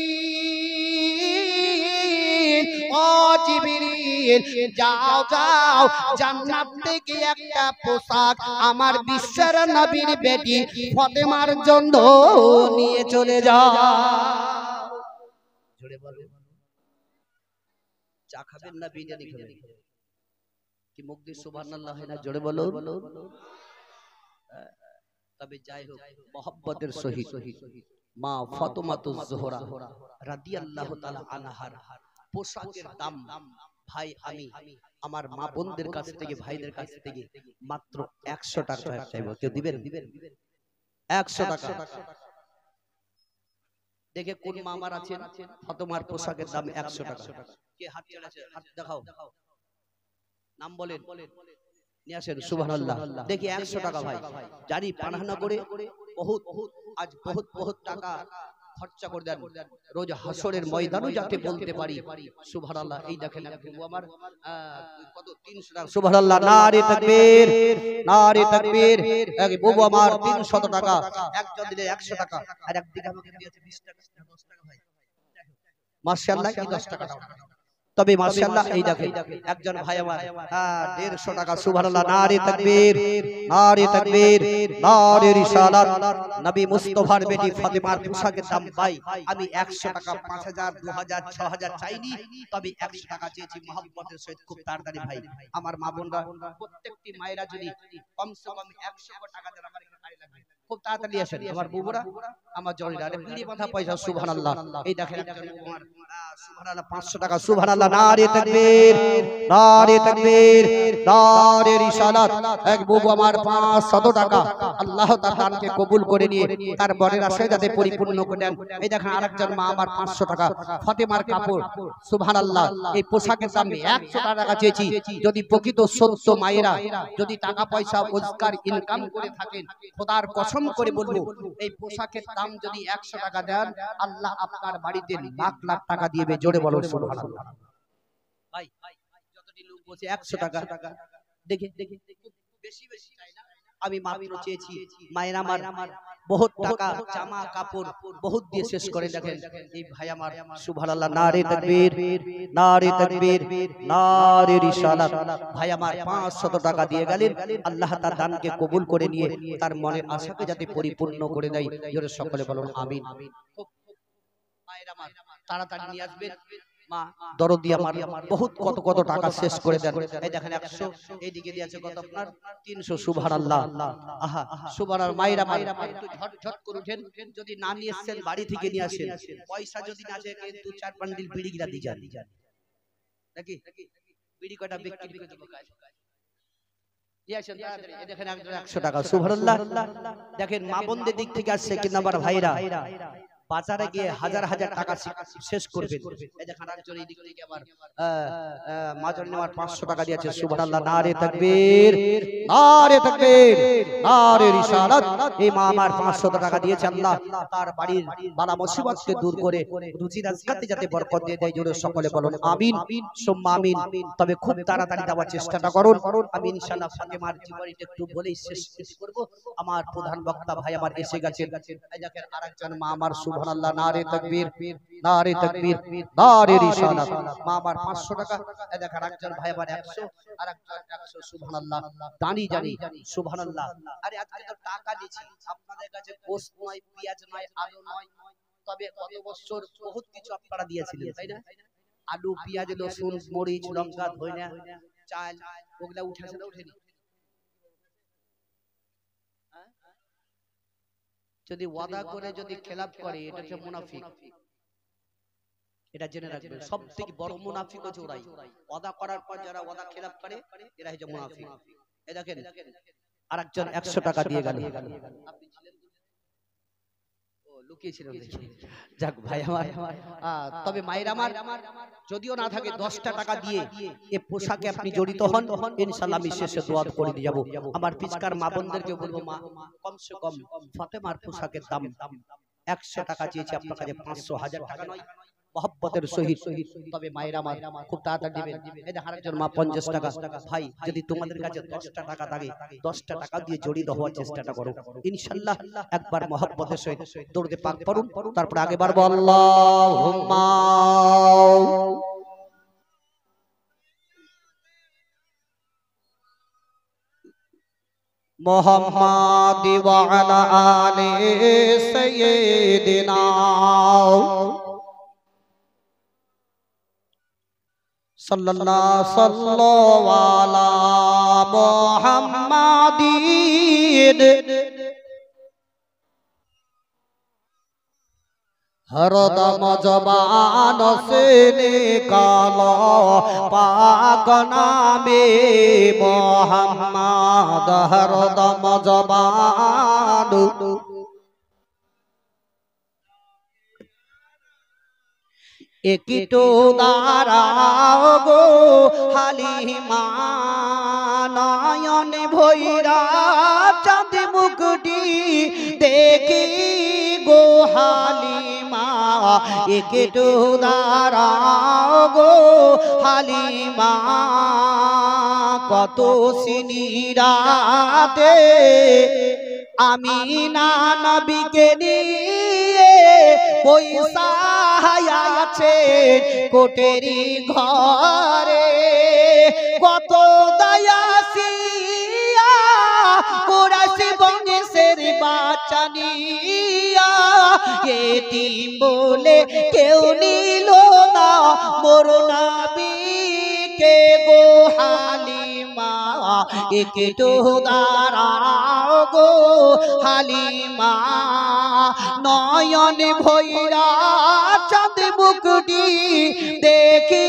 ও জিবরিল, যাও যাও, জান্নাত থেকে একটা পোশাক আমার বিশ্বের নবীর বেটি ফাতেমার জন্য নিয়ে চলে যাও। জোরে বলো, চা খাবেন না বিরিয়ানি খাবেন? কি মুখ দিয়ে সুবহানাল্লাহ হয় না? জোরে বলো। তবে যাই হোক, মহব্বতের সহিত মা ফাতেমাতুজ জোহরা রাদিয়াল্লাহু তাআলা আনহার পোশাকের দাম, ভাই আমি আমার মা বোনদের কাছ থেকে, ভাইদের কাছ থেকে মাত্র 100 টাকা চাইবো। কেউ দিবেন? 100 টাকা। দেখে কোন মা আমার আছেন ফাতেমার পোশাকের দাম 100 টাকা? কে হাত চড়াচ্ছে? হাত দেখাও, নাম বলেন, নিয়ে আসেন। সুবহানাল্লাহ। দেখি 100 টাকা ভাই। জানি পানাহানগরে বহুত আজ বহুত টাকা খরচা করে দেন রোজ হাসরের ময়দানও যাতে বলতে পারি সুবহানাল্লাহ। এই দেখেন আমার কত 300 টাকা। সুবহানাল্লাহ, নারে তাকবীর, নারে তাকবীর। এক বাবু আমার 300 টাকা, একজন দিলে 100 টাকা, আর একদিকে আমাকে দিয়েছে 20 টাকা, 10 টাকা ভাই। মাশাআল্লাহ, কি 10 টাকা। তবে মাশাআল্লাহ এই দেখেন একজন ভাই আমার 150 টাকা। সুবহানাল্লাহ, নারে তাকবীর, নারে তাকবীর, নারে রিসালাত। নবী মুস্তাফার বেটি ফাতেমার পোশাকের দাম ভাই আমি 100 টাকা, 5000, 2000, 6000 চাইনি, তবে 100 টাকা চেয়েছি মহব্বতের সহিত। খুব তাড়াতাড়ি ভাই আমার মা বোনরা, প্রত্যেকটি মায়েরা যদি কমসে কম 100 টাকা দেন আমার এখানে গাড়ি লাগবে, খুব তাড়াতাড়ি আসেন আমার বুবুরা, আমার জরিরা বিড়ি বাঁধা পয়সা। সুবহানাল্লাহ, এই দেখেন একজন আমার সুবহানাল্লাহ 500 টাকা। সুবহানাল্লাহ, নারে তাকবীর, নারে তাকবীর, নারে রিসালাত। এক বুবু আমার 500 টাকা। আল্লাহ তাআলা দানকে কবুল করে নিয়ে তার বরের আশা যাতে পরিপূর্ণ করে দেন। এই দেখেন আরেকজন মা আমার 500 টাকা। ফাতেমার কাপড়, সুবহানাল্লাহ, এই পোশাকের দাম 100 টাকা চেয়েছি। যদি প্রকৃত সত্য মায়েরা যদি টাকা পয়সা রোজগার ইনকাম করে থাকেন, খোদার কসম করে বলবো এই পোশাকের দাম যদি 100 টাকা দেন, আল্লাহ আপনার বাড়িতে লাখ লাখ টাকা দিবে। জোরে বলো সুবহানাল্লাহ। ভাই যতটি লোক বলছে 100 টাকা, দেখে বেশি বেশি চাই না, আমি মাত্র চেয়েছি মায়ের আমার বহুত টাকা জামা কাপড় বহুত দিয়ে শেষ করে দেখেন এই ভাই আমার। সুবহানাল্লাহ, নারে তাকবীর, নারে তাকবীর, নারে রিসালাত। ভাই আমার 500 টাকা দিয়ে গেলেন। আল্লাহ তার দানকে কবুল করে নিয়ে তার মনের আশাকে যাতে পরিপূর্ণ করে দেয়। জোরে সকলে বলুন আমিন। মায়ের আমার তাড়াতাড়ি নিয়ে আসবেন। মা দরদি আমার বহুত কত কত টাকা শেষ করে দেন। এই দেখেন 100, এইদিকে দিয়েছে কত আপনার 300। সুবহানাল্লাহ, আহা সুবহানাল্লাহ। মায়েরা একটু ঝট করে উঠেন, যদি না নিয়ে এসেছেন বাড়ি থেকে নিয়ে আসেন। পয়সা যদি না আছে কিন্তু 4 বান্ডিল বিড়ি গিলা দিয়ে যান নাকি, বিড়ি কটা বিক্রি করে দেবো কাজ। দেখেন 100 টাকা। সুবহানাল্লাহ। দেখেন মা বোনদের দিক থেকে আসছে কিন্তু আমার ভাইরা বাজারে গিয়ে হাজার হাজার টাকা শেষ করবেন। এই দেখেন আরেকজন এই দিক থেকে আবার মাজন নেওয়ার 500 টাকা দিয়েছে। সুবহানাল্লাহ। নারে তাকবীর, নারে তাকবীর, নারে রিসালাত। এই মা আমার 500 টাকা দিয়েছে। আল্লাহ তার বাড়ির বালা মুসিবতকে দূর করে রুজি রাজগাতে যাতে বরকত দিয়ে দেয়। জোরে সকলে বলুন আমিন সুম্মা আমিন। তবে খুব তাড়াতাড়ি দেওয়ার চেষ্টাটা করুন। আমি ইনশাআল্লাহ ফাতেমার জীবনীটা একটু বলেই শেষ করব। আমার প্রধান বক্তা ভাই আমার এসে গেছেন। এই দেখেন আরেকজন মা আমার। সুবহানাল্লাহ। নারে তাকবীর, নারে তাকবীর, নারে রিসালাত। মা আমার 500 টাকা। এই দেখেন আরেকজন ভাই আমার 100, আরেকজন 100। সুবহানাল্লাহ। দানি জানি। সুবহানাল্লাহ। আরে আজকে তো টাকা দিছি আপনাদের কাছে, গোশত নয়, পেঁয়াজ নয়, আলু নয়। তবে গত বছর বহুত কিছু আপনারা দিয়েছিলেন, তাই না? আলু, পেঁয়াজ, রসুন, মরিচ, লঙ্কা, ধনিয়া, চাল, ওগুলা উঠেছে না উঠেনি? যদি ওয়াদা করে যদি খেলাপ করে এটা হচ্ছে মুনাফিক। এটা জেনে রাখবেন, সবথেকে বড় মুনাফিক হচ্ছে ওরাই। ওয়াদা করার পর যারা ওয়াদা খেলাপ করে এরা হচ্ছে মুনাফিক। এই দেখেন আরেকজন 100 টাকা দিয়ে গেল। আপনি ছিলেন ও লুকিয়েছিলেন দেখি। যাক ভাই আমার। তবে মায়ের আমার যদিও না থাকে 10টা টাকা দিয়ে এই পোশাকে আপনি জড়িত হন, ইনশাআল্লাহ আমি শেষে দোয়া করে দিয়ে যাব। আমার পিচকার মা বোনদেরকে বলবো, মা কমসে কম ফাতেমার পোশাকের দাম 100 টাকা চেয়েছি আপনার কাছে, 500 1000 টাকা নয়, মহব্বতের সহিত। তবে মায়ের আমার খুব তাড়াতাড়ি দিবেন। এই দেখেন আরেকজন মা 50 টাকা। ভাই যদি তোমাদের কাছে 10টা টাকা থাকে 10টা টাকা দিয়ে জড়িত হওয়ার চেষ্টাটা করো, ইনশাআল্লাহ একবার মহব্বতের সহিত দরুদে পাক পড়ুন। তারপর আগে বাড়বো আল্লাহুম্মা মুহাম্মাদ ওয়া আলা আলি সাইয়্যিদিনা সাল্লাল্লাহু আলা মুহাম্মাদিন हरदम जबान से निकालो पाक नामे मोहम्मद, हरदम जबान एकिटो दाराओ गो हालिमा नयन भैरा चाँद मुकुटी देखी गो हालिमा, एकिटो दाराओ गो हालिमा कत सिनिराते आमिना नबीके निये पैसा আছে কোটেরি ঘরে, কত দয়াসিয়া কুরাইশি বংশের বাচ্চা নিয়া এতিম বলে কেউ নিল না মোর নবীকে গো হালিমা, একটু দাঁড়াও গো হালিমা নয়ন ভৈরা চাঁদ মুকুটি দেখি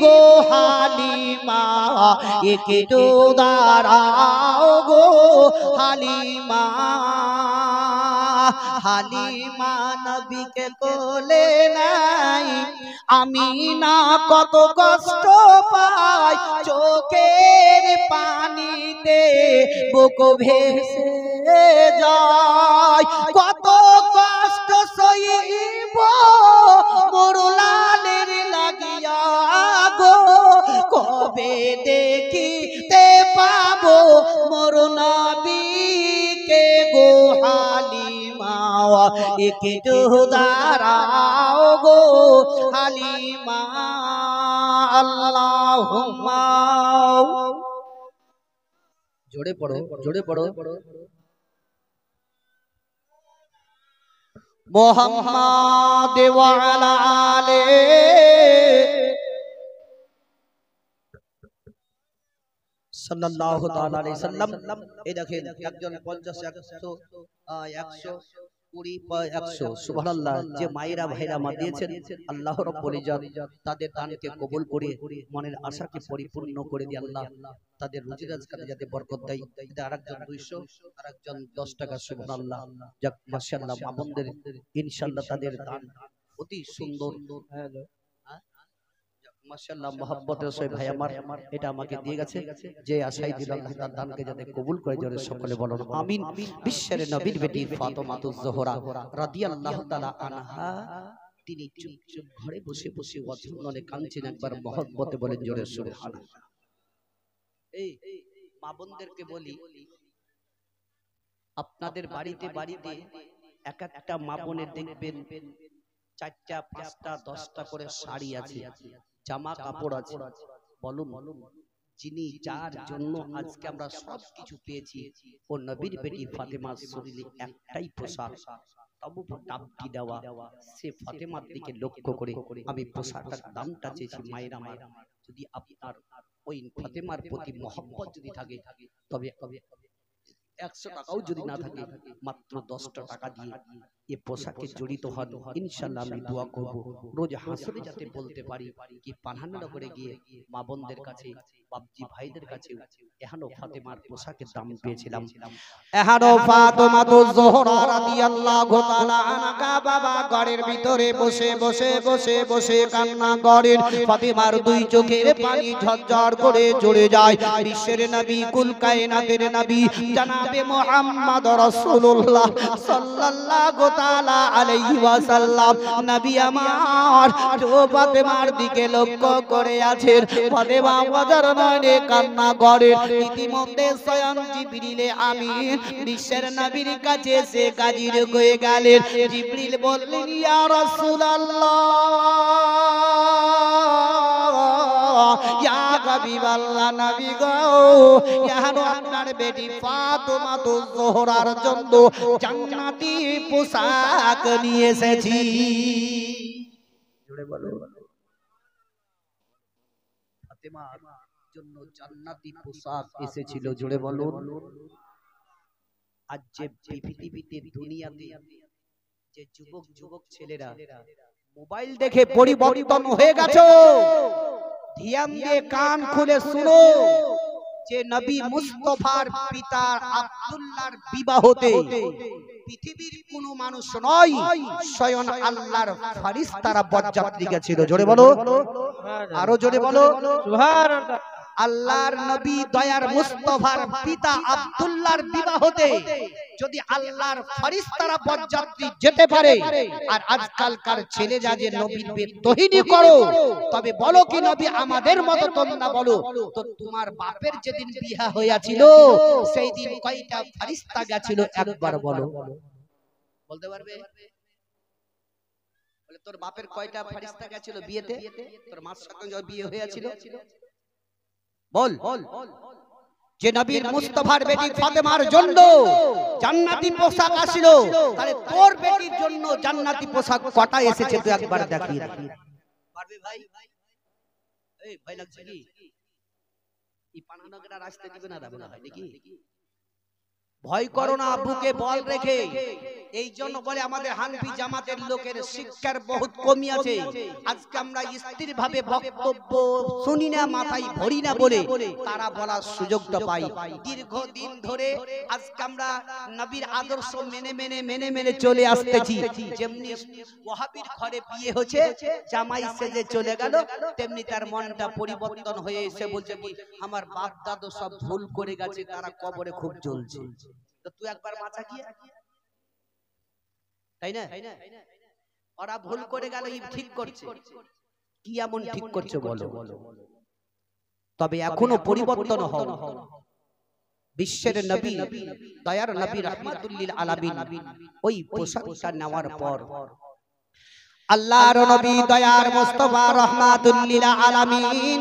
গো হালিমা, একটু দাঁড়াও গো হালিমা। হালিমা নবীকে কোলে নাই আমি না কত কষ্ট পাই, চোখের পানিতে বুক ভেসে যায়, কত কষ্ট সইব মোর লালের লাগিয়া গো, কবে দেখিতে পাবো মোর নবীকে গো হালিমা, একটু দাঁড়াও গো হালিমা। আল্লাহুম্মা জোরে পড়ো, জোরে পড়ো। মুহাম্মাদ ওয়া আলা আলি সাল্লাল্লাহু তাআলা আলাইহি সাল্লাম। এই দেখেন একজন 50 100 120 100 সুবহানাল্লাহ। যে মায়েরা ভাইরা আমার দিয়েছেন আল্লাহ রাব্বুল ইজ্জত তাদের দানকে কবুল করে মনের আশাকে পরিপূর্ণ করে দিয়ে আল্লাহ তাদের রুজি রোজগারে যাতে বরকত দেয়। এটা আরেকজন 200 আরেকজন 10 টাকা সুবহানাল্লাহ। যাক মাশাআল্লাহ মামুনদের ইনশাআল্লাহ তাদের দান অতি সুন্দর। মাশাআল্লাহ মোহাব্বতের সহিত ভাই আমার এটা আমাকে দিয়ে গেছে, যে আশাই দিল আল্লাহ তার দানকে যাতে কবুল করে জোরে সকলে বলুন আমিন। বিশ্বের নবীর বেটি ফাতেমাতুজ জোহরা রাদিয়াল্লাহু তাআলা আনহা তিনি চুপচাপ ঘরে বসে বসে অঝরনলে কাঁদছেন, একবার মোহাব্বতে বলেন জোরে সুবহানাল্লাহ। এই মা বোনদেরকে বলি আপনাদের বাড়িতে বাড়িতে এক একটা মা বোনের দেখবেন 4টা 5টা 10টা করে শাড়ি আছে, জামা কাপড় আছে। বলুন যিনি যার জন্য আজকে আমরা সব কিছু পেয়েছি ও নবীর বেটি ফাতেমার শরীরে একটাই পোশাক, তবু দামটি দেওয়া। সে ফাতেমার দিকে লক্ষ্য করে আমি পোশাকটার দামটা চেয়েছি। মায়ের আমার যদি আপনার ওই ফাতেমার প্রতি মহব্বত যদি থাকে তবে 100 টাকাও যদি না থাকে মাত্র 10টা টাকা দিয়ে এই পোশাকে জড়িত হন। ইনশাআল্লাহ আমি দোয়া করব রোজ হাসরে যাতে বলতে পারি কি পানাহানগরে গিয়ে মা বোনদের কাছে বাপজি ভাইদের কাছে এহানো ফাতেমার পোশাকের দাম পেয়েছিলাম। এহানো ফাতেমাতুজ জোহরা রাদিয়াল্লাহু তাআলা আনহা বাবা ঘরের ভিতরে বসে বসে বসে বসে কান্না করেন। ফাতেমার দুই চোখের পানি ঝরঝর করে ঝরে যায়। বিশ্বের নবী কুল কায়নাতের নবী জনাবে মুহাম্মদ রাসূলুল্লাহ সাল্লাল্লাহু তাআলা আলাইহি ওয়াসাল্লাম নবী আমার ফাতেমার দিকে লক্ষ্য করে আছেন। ফাতেমা ওয়াজরনানে কান্না করে। ইতিমধ্যে স্বয়ং জিবরিল আমিন বিশ্বের নবীর কাছে এসে হাজির হয়ে গেলেন। জিবরিল বললেন ইয়া রাসূলুল্লাহ ইয়া হাবিবাল্লাহ নবী গো, এখানে আপনার বেটি ফাতেমাতুজ জোহরার জন্য জান্নাতি পোশাক নিয়ে এসেছি। জোরে বলো ফাতেমার জন্য জান্নাতি পোশাক এসেছিল। জোরে বলো। আজ যে পৃথিবীতে দুনিয়াতে যে যুবক ছেলেরা মোবাইল দেখে পরিবর্তন হয়ে গেছে, ধ্যান দিয়ে কান খুলে শুনো যে নবী মুস্তাফার পিতা আব্দুল্লাহর বিবাহতে পৃথিবীর কোন মানুষ নয়, স্বয়ং আল্লাহর ফেরেশতারা বরযাত্রী গেছিল। জোরে বলো, আরো জোরে বলো সুবহানাল্লাহ। আল্লাহর নবী দয়ার মুস্তাফার পিতা আব্দুল্লাহর বিবাহতে যদি আল্লাহর ফেরেশতারা বরযাত্রী যেতে পারে, আর আজকালকার ছেলেরা যে নবীর বেতহিনী করো, তবে বলো কি নবী আমাদের মতো তোমরা বলো তো তোমার বাপের যেদিন বিবাহ হয়েছিল সেই দিন কয়টা ফেরেশতা গেছিল একবার বলো। বলতে পারবে? বলে তোর বাপের কয়টা ফেরেশতা গেছিল বিয়েতে, তোর মার সাথে যখন বিয়ে হয়েছিল বল। যে নবীর মুস্তাফার বেটি ফাতেমার জন্য জান্নাতি পোশাক আসিল, তাহলে তোর বেটির জন্য জান্নাতি পোশাক কটা এসেছে তুই একবার দেখিয়ে পারবে ভাই? এই ভয় লাগছে কি? এই পানানগরা রাস্তা দিবে না দেবে না ভাই নাকি? ভয় করো না, বুকে বল রেখে। এই জন্য বলে আমাদের হানফি জামাতের লোকের শিক্ষার বহুত কমি আছে। আজকে আমরা স্থির ভাবে বক্তব্য শুনি না, মাথায় ভরি না বলে তারা বলার সুযোগটা পাই। দীর্ঘদিন ধরে আজকে আমরা নবীর আদর্শ মেনে মেনে মেনে মেনে চলে আসতেছি। যেমনি ওয়াহাবির ঘরে বিয়ে হচ্ছে, জামাই সেজে চলে গেল, তেমনি তার মনটা পরিবর্তন হয়ে এসে বলছে কি আমার বাপ দাদু সব ভুল করে গেছে, তারা কবরে খুব জ্বলছে। তো তুই একবার মাথা কি, তাই না? ওরা ভুল করে গেল, ঠিক করছে কি, এমন ঠিক করছে বলো? তবে এখনো পরিবর্তন হয়। বিশ্বের নবী দয়ার নবী রাহমাতুল লিল আলামিন ওই পোশাকটা নেওয়ার পর আল্লাহর নবী দয়ার মুস্তাফা রাহমাতুল লিল আলামিন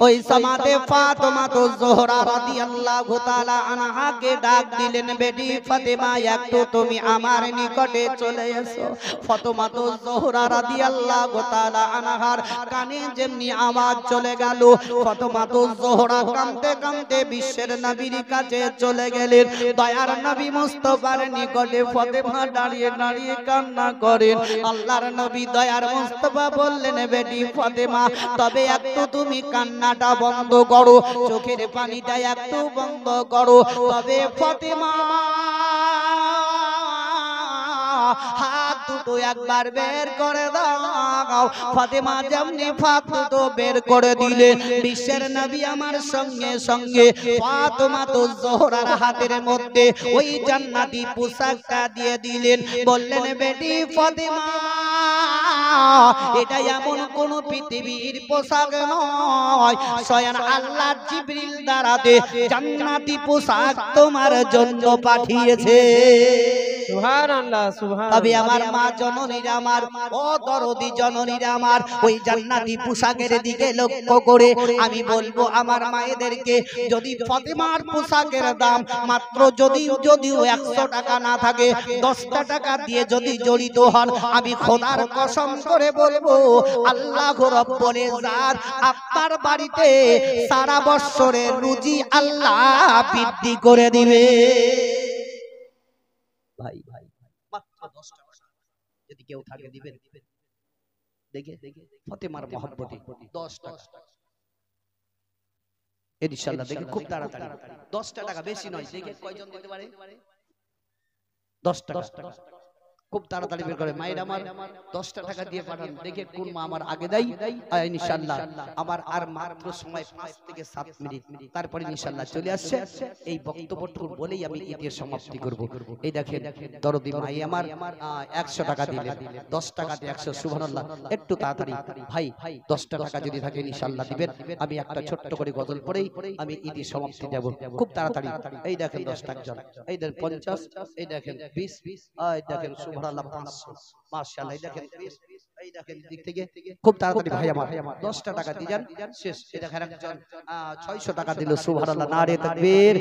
ওই সমাতে ফাতেমা তো জোহরা রাদিয়াল্লাহু তাআলা আনহাকে ডাক দিলেন, বেটি ফাতেমা একটু তুমি আমার নিকটে চলে এসো। ফাতেমা তো জোহরা রাদিয়াল্লাহু তাআলা আনহার কানে যেমনি আওয়াজ চলে গেল, ফাতেমা তো জোহরা কাঁদতে কাঁদতে বিশ্বের নবীর কাছে চলে গেলেন। দয়ার নবী মুস্তাফার নিকটে ফাতেমা দাঁড়িয়ে দাঁড়িয়ে কান্না করেন। আল্লাহর নবী দয়ার মুস্তাফা বললেন, বেটি ফাতেমা তবে একটু তুমি কান্নাটা বন্ধ করো, চোখের পানিটা একটু বন্ধ করো। তবে ফাতেমা হাত দুটো একবার বের করে দাও। ফাতেমা যেমনি হাত দুটো বের করে দিলে, বিশ্বের নবী আমার সঙ্গে সঙ্গে ফাতেমা তো জোহরার হাতের মধ্যে ওই জান্নাতি পোশাকটা দিয়ে দিলেন। বললেন, বেটি ফাতেমা এটা এমন কোন পৃথিবীর পোশাক নয়, স্বয়ং আল্লাহ জিবরিল দ্বারাতে জান্নাতি পোশাক তোমার জন্য পাঠিয়েছে। সুবহানাল্লাহ সুবহানাল্লাহ। তবে আমার মা জননীরা, আমার ও দরদি জননীরা আমার, ওই জান্নাতি পোশাকের দিকে লক্ষ্য করে আমি বলবো আমার মায়েদেরকে, যদি ফাতেমার পোশাকের দাম মাত্র যদিও 100 টাকা না থাকে, 10টা টাকা দিয়ে যদি জড়িত হন, আমি খোদার কসম করে বলবো আল্লাহ রব্বুল ইজ্জত আপনার বাড়িতে সারা বছরের রুজি আল্লাহ বৃদ্ধি করে দিবে। ভাই মাত্র 10 টাকা যদি কেউ থাকে দিবেন। দেখে ফাতেমার মহব্বতে 10 টাকা ইনশাআল্লাহ, দেখে খুব তাড়াতাড়ি 10টা টাকা, বেশি নয়। দেখে কয়জন দিতে পারে? 10 টাকা খুব তাড়াতাড়ি বের করে। মায়ের আমার 10টা টাকা দিয়ে পাঠান, দেখে কোন মা আমার আগে দেয় ইনশাআল্লাহ। আমার আর মাত্র সময় 5 থেকে 7 মিনিট, তারপরে ইনশাআল্লাহ চলে আসছে। এই বক্তব্যটুকু বলেই আমি ঈদের সমাপ্তি করব। এই দেখেন দরদি মাই আমার 100 টাকা দিলে, 10 টাকাতে 100, সুবহানাল্লাহ। একটু তাড়াতাড়ি ভাই 10টা টাকা যদি থাকে ইনশাআল্লাহ দিবেন। আমি একটা ছোট্ট করে গজল পড়েই আমি ঈদের সমাপ্তি দেব, খুব তাড়াতাড়ি। এই দেখেন 10 টাকা জন, এই দেখেন 50, এই দেখেন 20, এই দেখেন সুবহানাল্লাহ 500, মাশাআল্লাহ। এই দেখেন 20, এই দেখেন দিক থেকে খুব তাড়াতাড়ি ভাই আমার 10টা টাকা দিবেন, শেষ। এই দেখেন একজন 600 টাকা দিল, সুবহানাল্লাহ। নারে তাকবীর,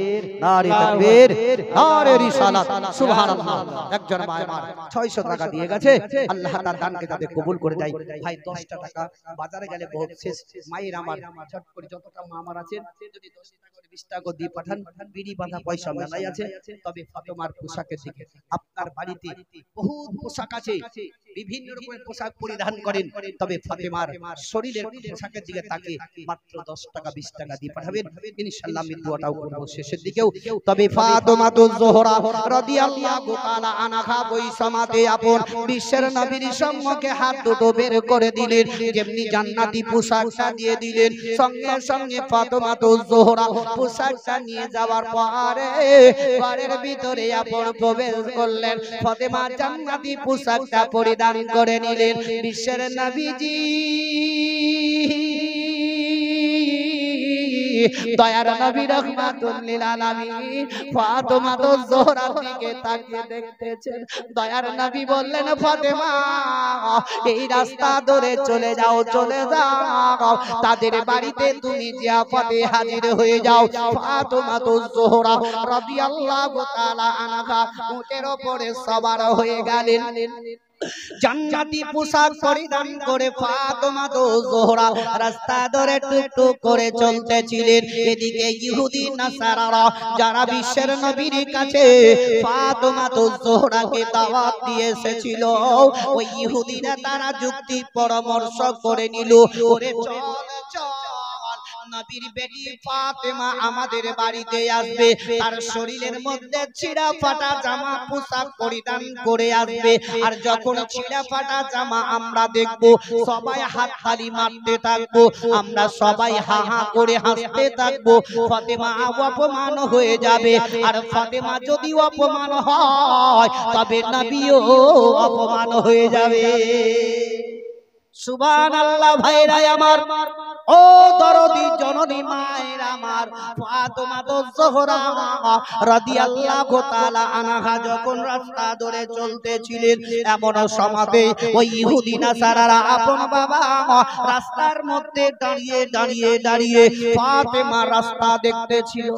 নারে তাকবীর, নারে রিসালাত, সুবহানাল্লাহ। একজন ভাই আমার 600 টাকা দিয়ে গেছে, আল্লাহ তাআলা দানকে তাদের কবুল করে দেয়। ভাই 10টা টাকা বাজারে গেলে বহুত শেষ। মায়ের আমার চট করে যতটা মা আমার আছেন, যদি 10 টাকা করে 20 টাকা দিয়ে পাঠান, বিড়ি বাঁধা পয়সা মেলাই আছে। তবে ফাতেমার পোশাকের দিকে, আপনার বাড়িতে বহুত পোশাক আছে, বিভিন্ন রকমের পোশাক পরিধান করেন, তবে ফাতেমার শরীরের পোশাকের দিকে তাকে মাত্র 10 টাকা 20 টাকা দিয়ে পাঠাবেন, ইনশাআল্লাহ আমি দোয়াটাও করব শেষের দিকেও। তবে ফাতেমা তো জোহরা রাদিয়াল্লাহু তাআলা আনহা ওই সমাতে আপন বিশ্বের নবীর সম্মুখে হাত দুটো বের করে দিলেন, যেমনি জান্নাতি পোশাকটা দিয়ে দিলেন, সঙ্গে সঙ্গে ফাতেমা তো জোহরা পোশাকটা নিয়ে যাওয়ার পরে ঘরের ভিতরে আপন প্রবেশ করলেন। ফাতেমা জান্নাতি পোশাকটা পরিধান করে নিলেন। বিশ্বের নবীজি দয়ার নবী রাহমাতুল লিল আলামিন ফাতেমা তো জোহরার দিকে তাকিয়ে দেখতেছেন। দয়ার নবী বললেন, ফাতেমা এই রাস্তা ধরে চলে যাও, চলে যাও, তাদের বাড়িতে তুমি জিয়াফতে হাজির হয়ে যাও। ফাতেমা তো জোহরা রাদিয়াল্লাহু তাআলা আনহা উটের উপরে সওয়ার হয়ে গেলেন। জান্নাতি পোশাক পরিধান করে ফাতেমা তো জোহরা রাস্তা ধরে টুকটুক করে চলতেছিলেন। এদিকে ইহুদি নাসারারা যারা বিশ্বের নবীর কাছে ফাতেমা তো জোহরাকে দাওয়াত দিয়ে এসেছিল, ওই ইহুদিরা তারা যুক্তি পরামর্শ করে নিল, ওরে চল চল নবীর বেটি ফাতেমা আমাদের বাড়িতে আসবে, তার শরীরের মধ্যে ছিঁড়া ফাটা জামা পোশাক পরিধান করে আসবে। আর যখন ছিঁড়া ফাটা জামা আমরা দেখব, সবাই হাততালি মারতে থাকবো, আমরা সবাই হা হা করে হাসতে থাকবো। ফাতেমা অপমান হয়ে যাবে, আর ফাতেমা যদি অপমান হয় তবে নবীও অপমান হয়ে যাবে। সুবহানাল্লাহ। ভাইরা আমার, ও দরদি জননী মায়ের আমার ফাতেমা জোহরা রাদিয়াল্লাহু তাআলা আনহা যখন রাস্তা ধরে চলতেছিলেন এমন সময়ে ওই ইহুদি নাসারারা আপন বাবা রাস্তার মধ্যে দাঁড়িয়ে দাঁড়িয়ে দাঁড়িয়ে ফাতেমা রাস্তা দেখতেছিল।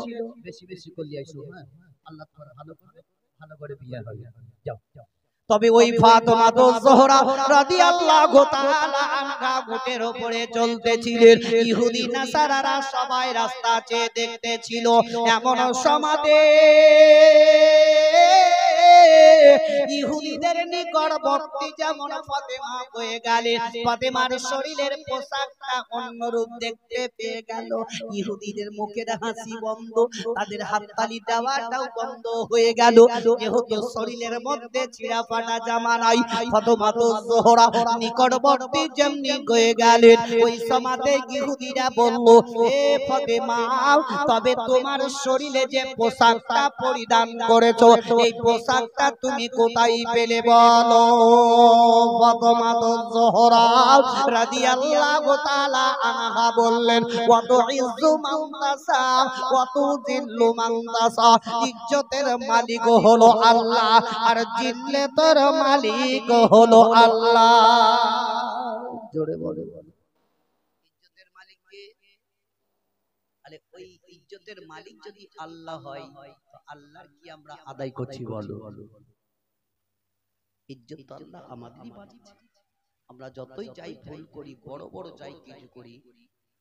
বেশি বেশি করলি আইছো, হ্যাঁ আল্লাহ তোমার ভালো করে বিয়ে হবে, যাও। তবে ওই ফাতেমা জোহরা রাদিয়াল্লাহু তাআলা আনহা উটের উপরে চলতেছিলেন, ইহুদি নাসারারা সবাই রাস্তা চেয়ে দেখতেছিল। এমন সমাজে ইহুদিদের নিকটবর্তী যেমন ফাতেমা হয়ে গেলেন, ফাতেমার শরীরের পোশাকটা অন্যরূপ দেখতে পেয়ে গেল। ইহুদিদের মুখের হাসি বন্ধ, তাদের হাততালি দেওয়াটাও বন্ধ হয়ে গেল। যেহেতু শরীরের মধ্যে ছিঁড়া ফাটা জামা নাই, ফাতেমা জোহরা নিকটবর্তী যেমনি হয়ে গেলেন, ওই সমাজে ইহুদিরা বলল, এ ফাতেমা, তবে তোমার শরীরে যে পোশাকটা পরিধান করেছো এই পোশাকটা তুমি কোথায় পেলে বলো? ফাতেমা জোহরা রাদিয়াল্লাহু তাআলা আনহা বললেন, ওয়া তুইজ্জু মান তাসা ওয়া তুযিল্লু মান তাসা, ইজ্জতের মালিক হলো আল্লাহ আর জিল্লাতের মালিক হলো আল্লাহ। জোরে বলো, ইজ্জতের মালিক কে? আরে ওই ইজ্জতের মালিক যদি আল্লাহ হয় তো আল্লাহর কি আমরা আদায় করছি বলো? ইজ্জত তো আল্লাহ আমাদেরই বাড়িছে। আমরা যতই যাই ভুল করি, বড় বড় যাই কিছু করি,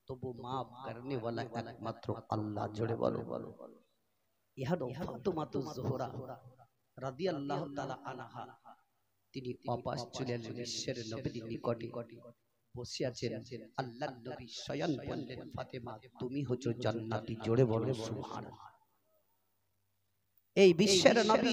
তবু মাফ করনে ওয়ালা একমাত্র আল্লাহ। জোরে বলো। ইহা ফাতেমা জোহরা রাদিয়াল্লাহু তাআলা আনহা, তিনি অপাস চলে বিশ্বের নবীর নিকটে বসে আছেন। আল্লাহর নবী স্বয়ং বললেন, ফাতেমা তুমি হচ্ছ জান্নাতি। জোরে বলো সুবহানাল্লাহ। এই বিশ্বের নবী